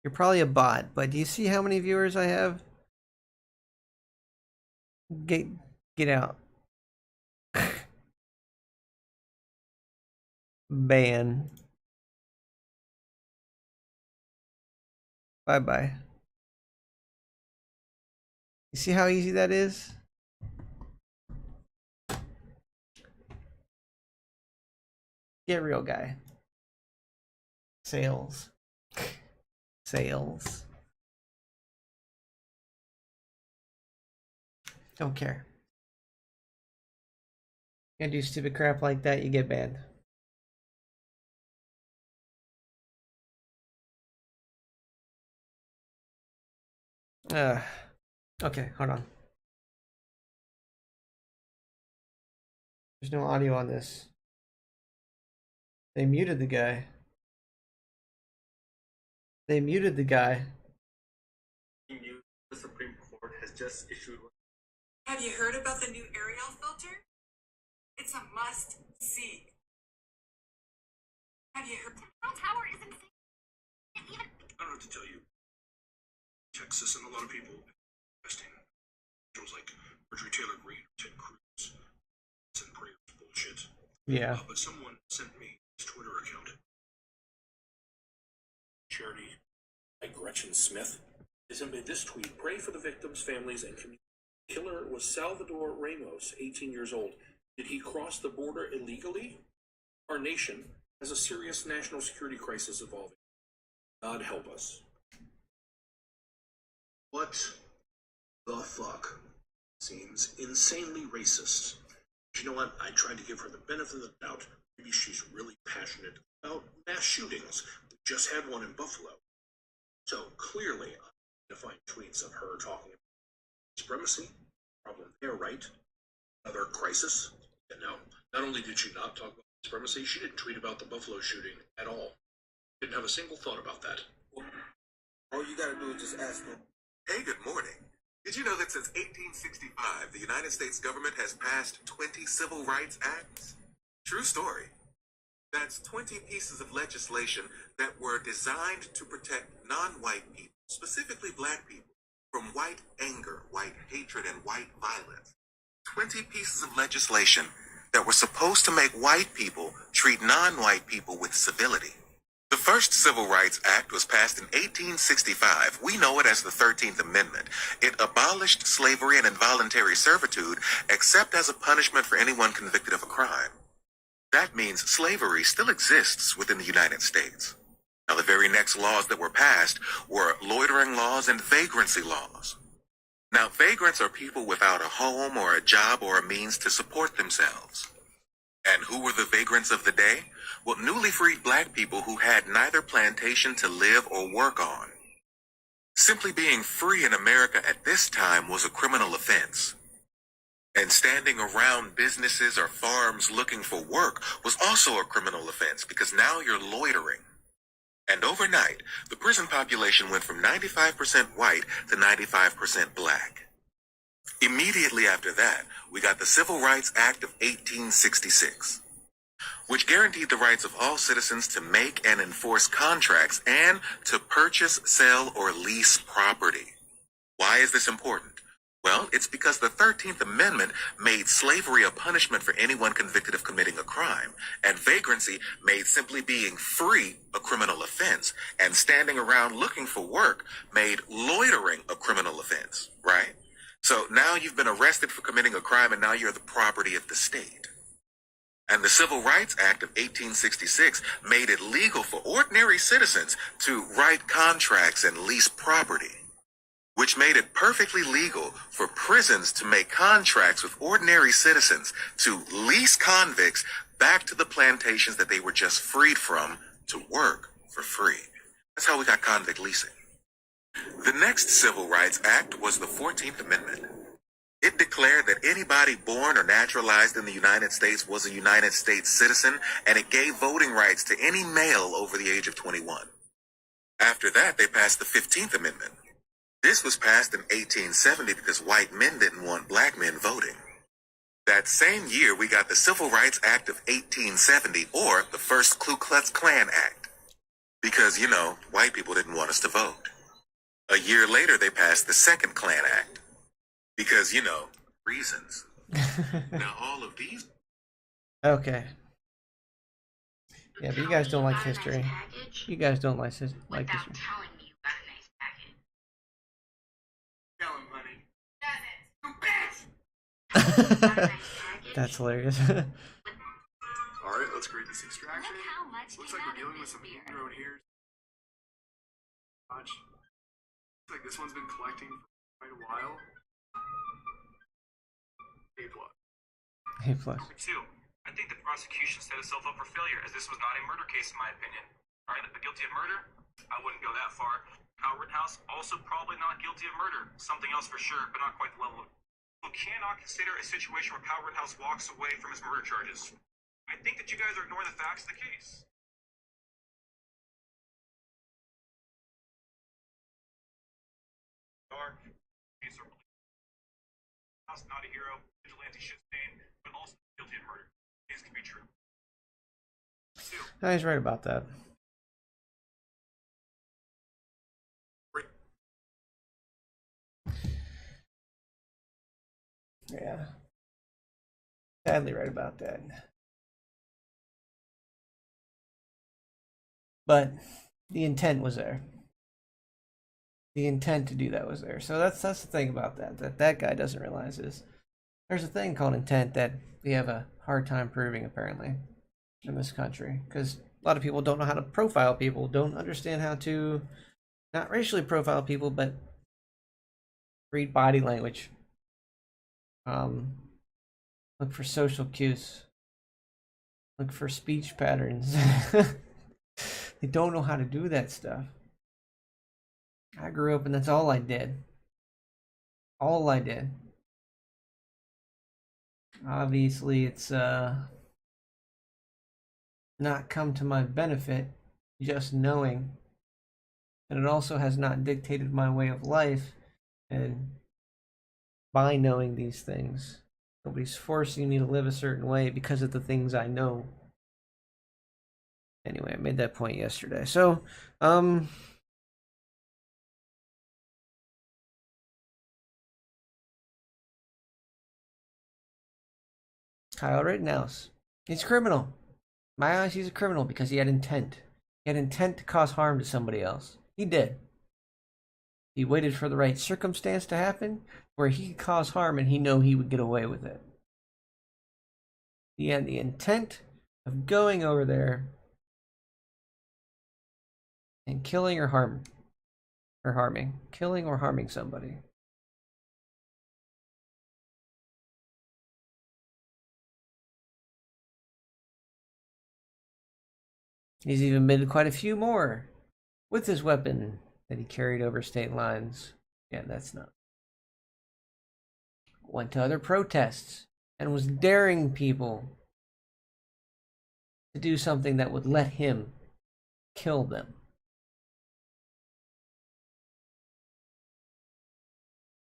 You're probably a bot, but do you see how many viewers I have? Get out. Ban. Bye. You see how easy that is? Get real, guy. Sales. Don't care. You do stupid crap like that, you get banned. Okay, hold on. There's no audio on this. They muted the guy. The Supreme Court has just issued. Have you heard about the new Arial filter? It's a must-see. Have you heard? Tower isn't even. I don't know what to tell you. Texas and a lot of people investing. It was like Marjorie Taylor Greene, Ted Cruz, and prayers bullshit. Yeah. But someone sent me his Twitter account. Charity by Gretchen Smith. They sent me this tweet: pray for the victims, families, and community. Killer was Salvador Ramos, 18 years old. Did he cross the border illegally? Our nation has a serious national security crisis evolving. God help us. What the fuck? Seems insanely racist. You know what? I tried to give her the benefit of the doubt. Maybe she's really passionate about mass shootings. We just had one in Buffalo. So clearly, I'm going to find tweets of her talking about supremacy. Problem there, right? Another crisis. And no, not only did she not talk about supremacy, she didn't tweet about the Buffalo shooting at all. Didn't have a single thought about that. All you gotta do is just ask them. Hey, good morning. Did you know that since 1865, the United States government has passed 20 civil rights acts? True story. That's 20 pieces of legislation that were designed to protect non-white people, specifically black people, from white anger, white hatred, and white violence. 20 pieces of legislation that were supposed to make white people treat non-white people with civility. The first Civil Rights Act was passed in 1865. We know it as the 13th Amendment. It abolished slavery and involuntary servitude, except as a punishment for anyone convicted of a crime. That means slavery still exists within the United States. Now, the very next laws that were passed were loitering laws and vagrancy laws. Now, vagrants are people without a home or a job or a means to support themselves. And who were the vagrants of the day? Well, newly freed black people who had neither plantation to live or work on. Simply being free in America at this time was a criminal offense. And standing around businesses or farms looking for work was also a criminal offense because now you're loitering. And overnight, the prison population went from 95% white to 95% black. Immediately after that, we got the Civil Rights Act of 1866, which guaranteed the rights of all citizens to make and enforce contracts and to purchase, sell, or lease property. Why is this important? Well, it's because the 13th Amendment made slavery a punishment for anyone convicted of committing a crime, and vagrancy made simply being free a criminal offense, and standing around looking for work made loitering a criminal offense, right? So now you've been arrested for committing a crime, and now you're the property of the state. And the Civil Rights Act of 1866 made it legal for ordinary citizens to write contracts and lease property, which made it perfectly legal for prisons to make contracts with ordinary citizens to lease convicts back to the plantations that they were just freed from to work for free. That's how we got convict leasing. The next Civil Rights Act was the 14th Amendment. It declared that anybody born or naturalized in the United States was a United States citizen, and it gave voting rights to any male over the age of 21. After that, they passed the 15th Amendment. This was passed in 1870 because white men didn't want black men voting. That same year, we got the Civil Rights Act of 1870, or the first Ku Klux Klan Act. Because, you know, white people didn't want us to vote. A year later, they passed the second Klan Act. Because, you know, reasons. Now, all of these... Okay. Yeah, but you guys don't like history. You guys don't like history. Without telling me you got a nice package. Tell him, honey. Does it? You bitch! That's hilarious. Alright, let's grade this extraction. Look how much Looks came like out we're dealing of with this some beer. inroad here. Much. Looks like this one's been collecting for quite a while. A plus. A plus. Number two, I think the prosecution set itself up for failure, as this was not a murder case in my opinion. Alright, but guilty of murder? I wouldn't go that far. Kyle Rittenhouse, also probably not guilty of murder. Something else for sure, but not quite the level of... Who cannot consider a situation where Kyle Rittenhouse walks away from his murder charges. I think that you guys are ignoring the facts of the case. Dark, case or Rittenhouse, not a hero, vigilante shit stain, but also guilty of murder. This can be true. Two. No, he's right about that. Yeah. Sadly right about that. But the intent was there. The intent to do that was there. So that's the thing about that guy doesn't realize is there's a thing called intent that we have a hard time proving apparently in this country, because a lot of people don't know how to profile people, don't understand how to not racially profile people, but read body language. Look for social cues. Look for speech patterns. They don't know how to do that stuff. I grew up and that's all I did. All I did. Obviously, it's not come to my benefit, just knowing. And it also has not dictated my way of life. And by knowing these things, nobody's forcing me to live a certain way because of the things I know. Anyway, I made that point yesterday. So, Kyle Rittenhouse, he's a criminal. In my eyes, he's a criminal because he had intent. He had intent to cause harm to somebody else. He did. He waited for the right circumstance to happen where he could cause harm and he knew he would get away with it. He had the intent of going over there and killing or harming somebody. He's even admitted quite a few more with his weapon that he carried over state lines. Yeah, that's not. Went to other protests and was daring people to do something that would let him kill them.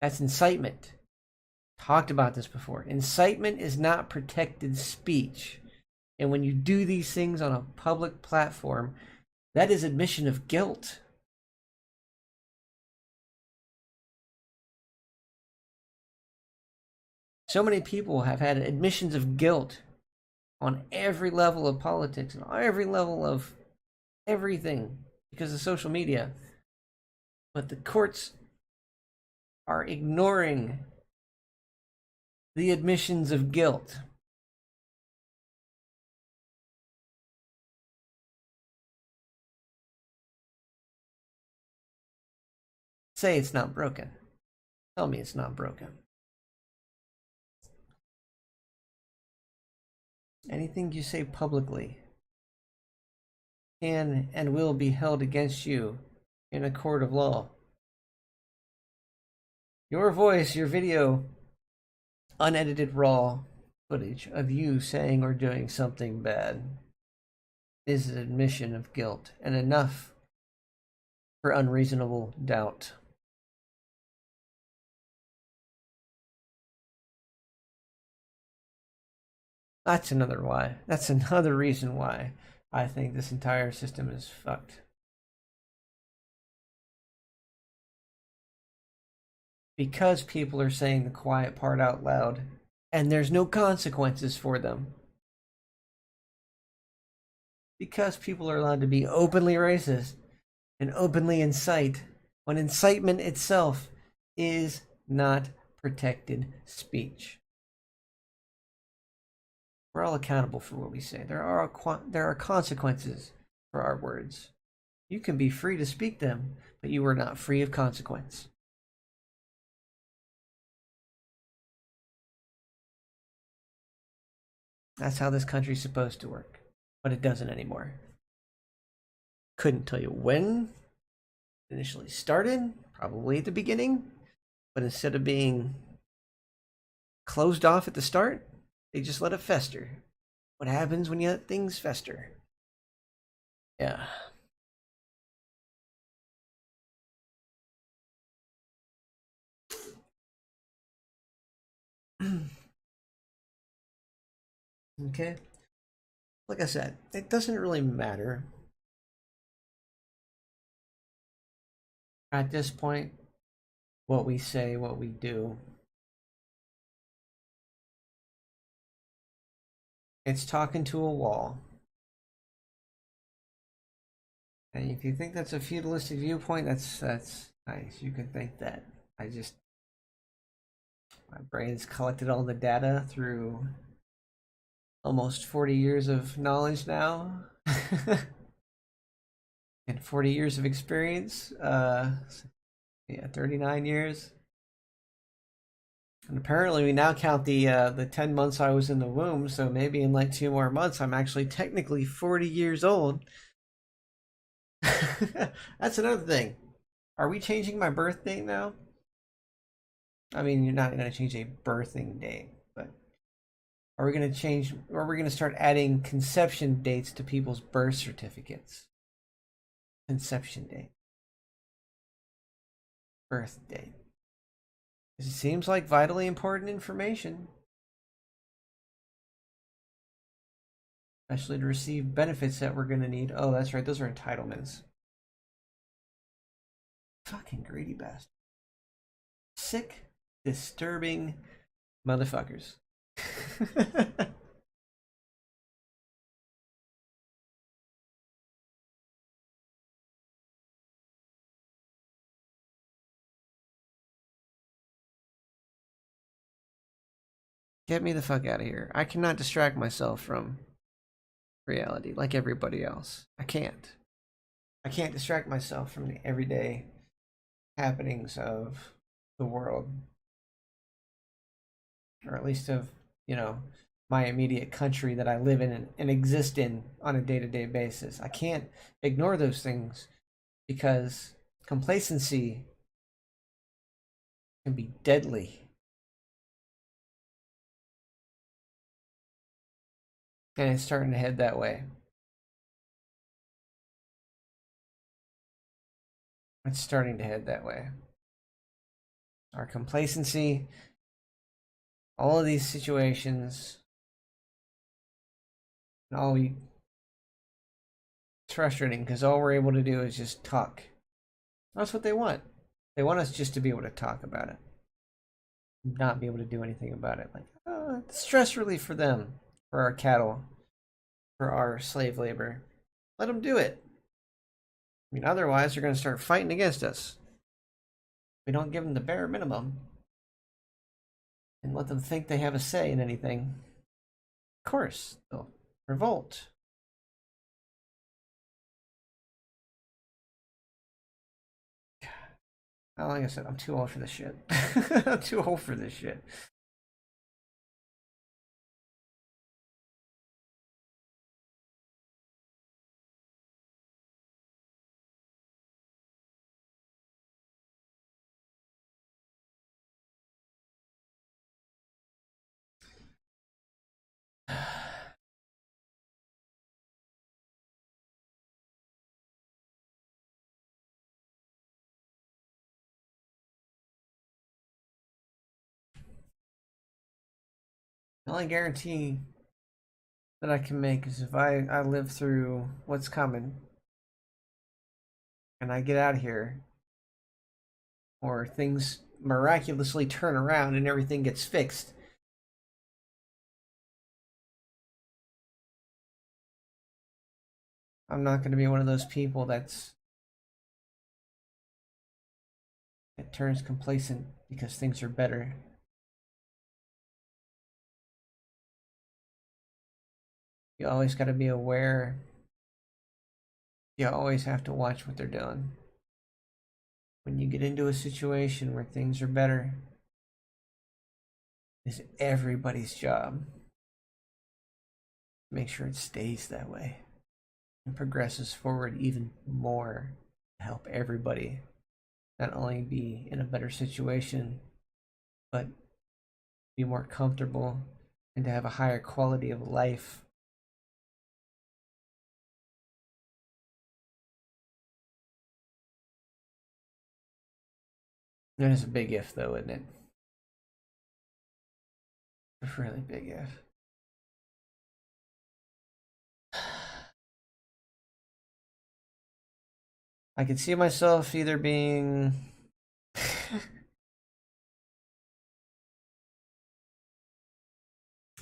That's incitement. Talked about this before. Incitement is not protected speech. And when you do these things on a public platform, that is admission of guilt. So many people have had admissions of guilt on every level of politics and every level of everything because of social media. But the courts are ignoring the admissions of guilt. Say it's not broken. Tell me it's not broken. Anything you say publicly can and will be held against you in a court of law. Your voice, your video, unedited raw footage of you saying or doing something bad is an admission of guilt and enough for unreasonable doubt. That's another why. That's another reason why I think this entire system is fucked. Because people are saying the quiet part out loud, and there's no consequences for them. Because people are allowed to be openly racist and openly incite, when incitement itself is not protected speech. We're all accountable for what we say. There are consequences for our words. You can be free to speak them, but you are not free of consequence. That's how this country's supposed to work, but it doesn't anymore. Couldn't tell you when it initially started, probably at the beginning, but instead of being closed off at the start, they just let it fester. What happens when you let things fester? Yeah. Okay. Like I said, it doesn't really matter at this point what we say, what we do. It's talking to a wall. And if you think that's a feudalistic viewpoint, that's nice. You can think that. My brain's collected all the data through almost 40 years of knowledge now. And 40 years of experience. Yeah, 39 years. And apparently we now count the 10 months I was in the womb, so maybe in like 2 more months I'm actually technically 40 years old. That's another thing. Are we changing my birth date now? I mean, you're not going to change a birthing date, but are we going to change, or are we going to start adding conception dates to people's birth certificates? Conception date. Birth date. It seems like vitally important information. Especially to receive benefits that we're going to need. Oh, that's right. Those are entitlements. Fucking greedy bastard. Sick, disturbing motherfuckers. Get me the fuck out of here. I cannot distract myself from reality like everybody else. I can't. I can't distract myself from the everyday happenings of the world. Or at least of, my immediate country that I live in and exist in on a day-to-day basis. I can't ignore those things because complacency can be deadly. And it's starting to head that way. It's starting to head that way. Our complacency, all of these situations, it's frustrating because all we're able to do is just talk. That's what they want. They want us just to be able to talk about it, not be able to do anything about it. Like, it's stress relief for them, for our cattle, for our slave labor. Let them do it. I mean, otherwise they're going to start fighting against us. We don't give them the bare minimum and let them think they have a say in anything. Of course, they'll revolt. Well, like I said, I'm too old for this shit. I'm too old for this shit. The only guarantee that I can make is if I live through what's coming and I get out of here, or things miraculously turn around and everything gets fixed. I'm not going to be one of those people that turns complacent because things are better. You always got to be aware. You always have to watch what they're doing. When you get into a situation where things are better, it's everybody's job to make sure it stays that way and progresses forward even more to help everybody not only be in a better situation, but be more comfortable and to have a higher quality of life. That is a big if, though, isn't it? A really big if. I could see myself either being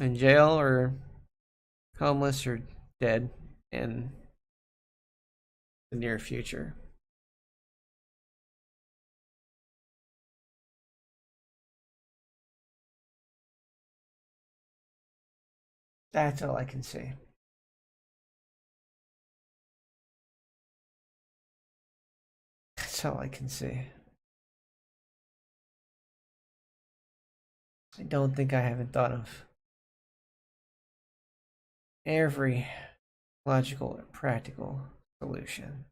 in jail or homeless or dead in the near future. That's all I can see. That's all I can see. I don't think I haven't thought of every logical and practical solution.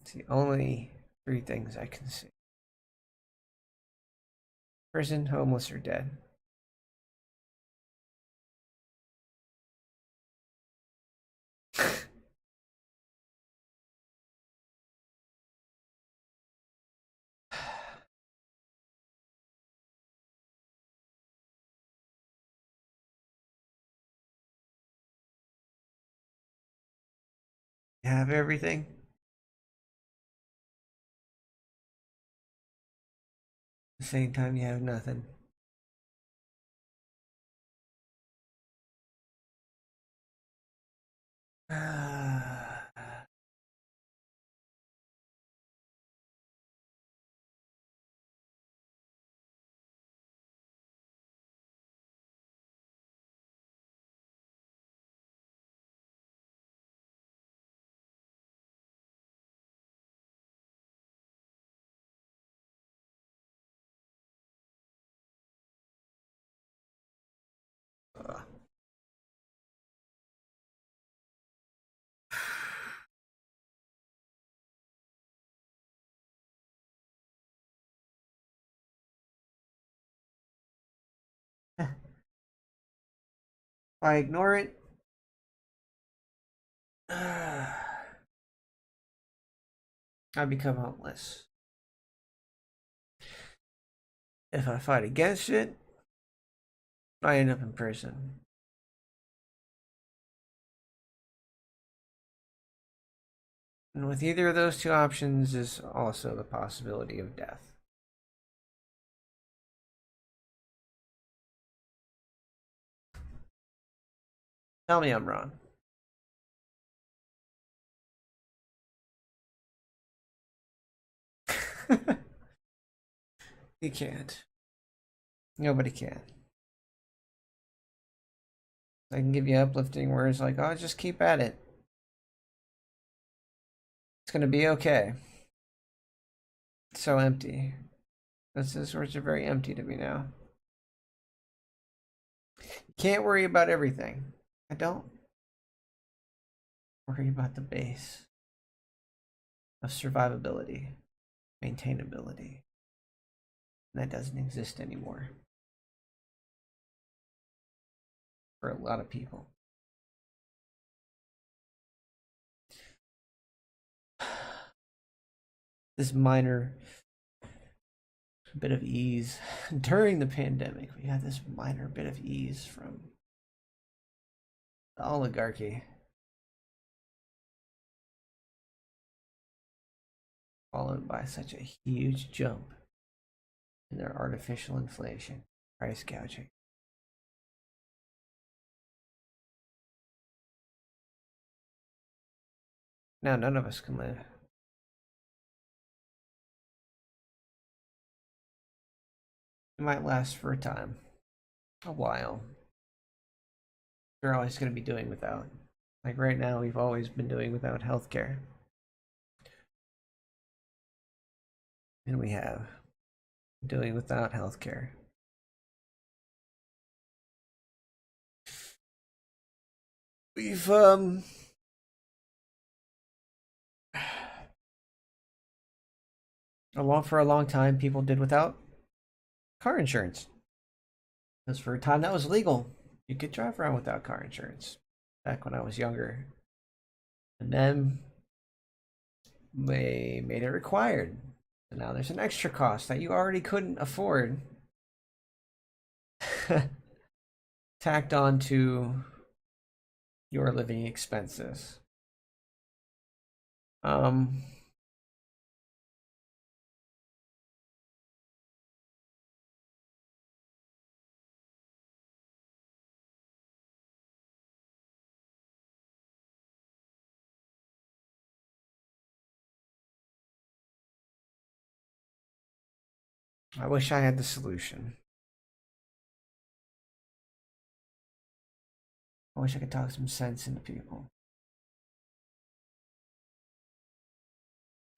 It's the only three things I can see: prison, homeless, or dead. You have everything. At the same time, you have nothing. If I ignore it, I become homeless. If I fight against it, I end up in prison. And with either of those two options is also the possibility of death. Tell me I'm wrong. You can't. Nobody can. I can give you uplifting words like, oh, just keep at it. It's going to be okay. It's so empty. Those words are very empty to me now. You can't worry about everything. I don't worry about the base of survivability, maintainability. And that doesn't exist anymore for a lot of people. This minor a bit of ease during the pandemic. We got this minor bit of ease from the oligarchy, followed by such a huge jump in their artificial inflation, price gouging. Now none of us can live. It might last for a time, a while. We're always going to be doing without. Like right now, we've always been doing without healthcare. And we have doing without healthcare. We've for a long time people did without car insurance. Because for a time that was legal. You could drive around without car insurance. Back when I was younger. And then they made it required. So now there's an extra cost that you already couldn't afford tacked on to your living expenses. I wish I had the solution. I wish I could talk some sense into people.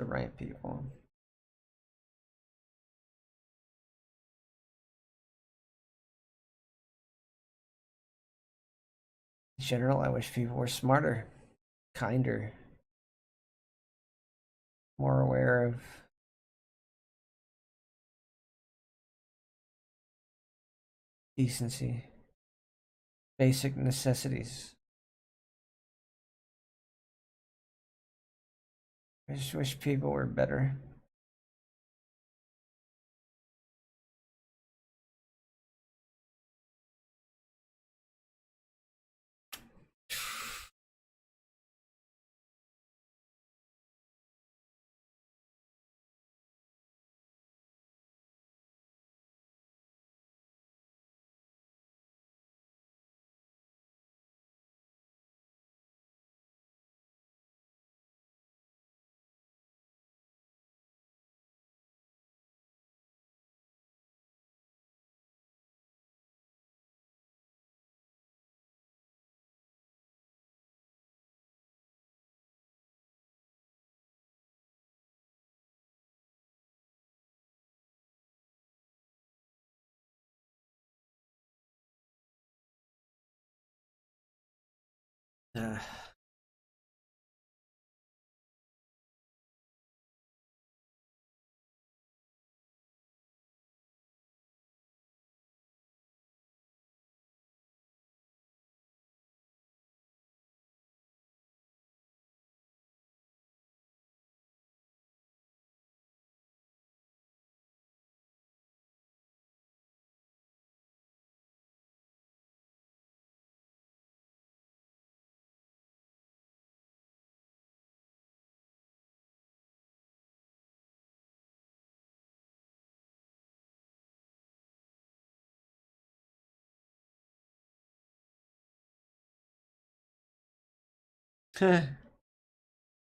The right people. In general, I wish people were smarter, kinder, more aware of decency, basic necessities. I just wish people were better.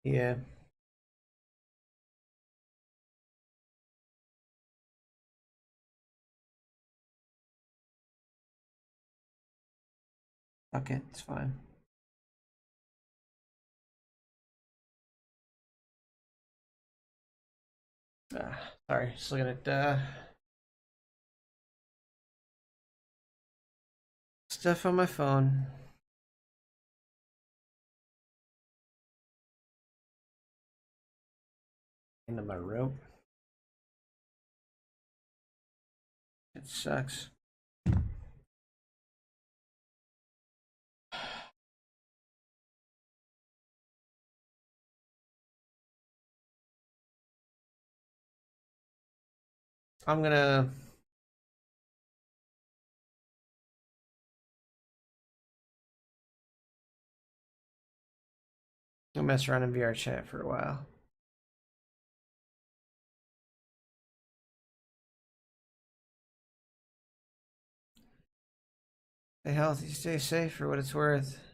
Yeah. Okay, it's fine. Sorry, just looking at stuff on my phone. Into my rope. It sucks. I'm gonna mess around in VR chat for a while. Stay healthy, stay safe for what it's worth.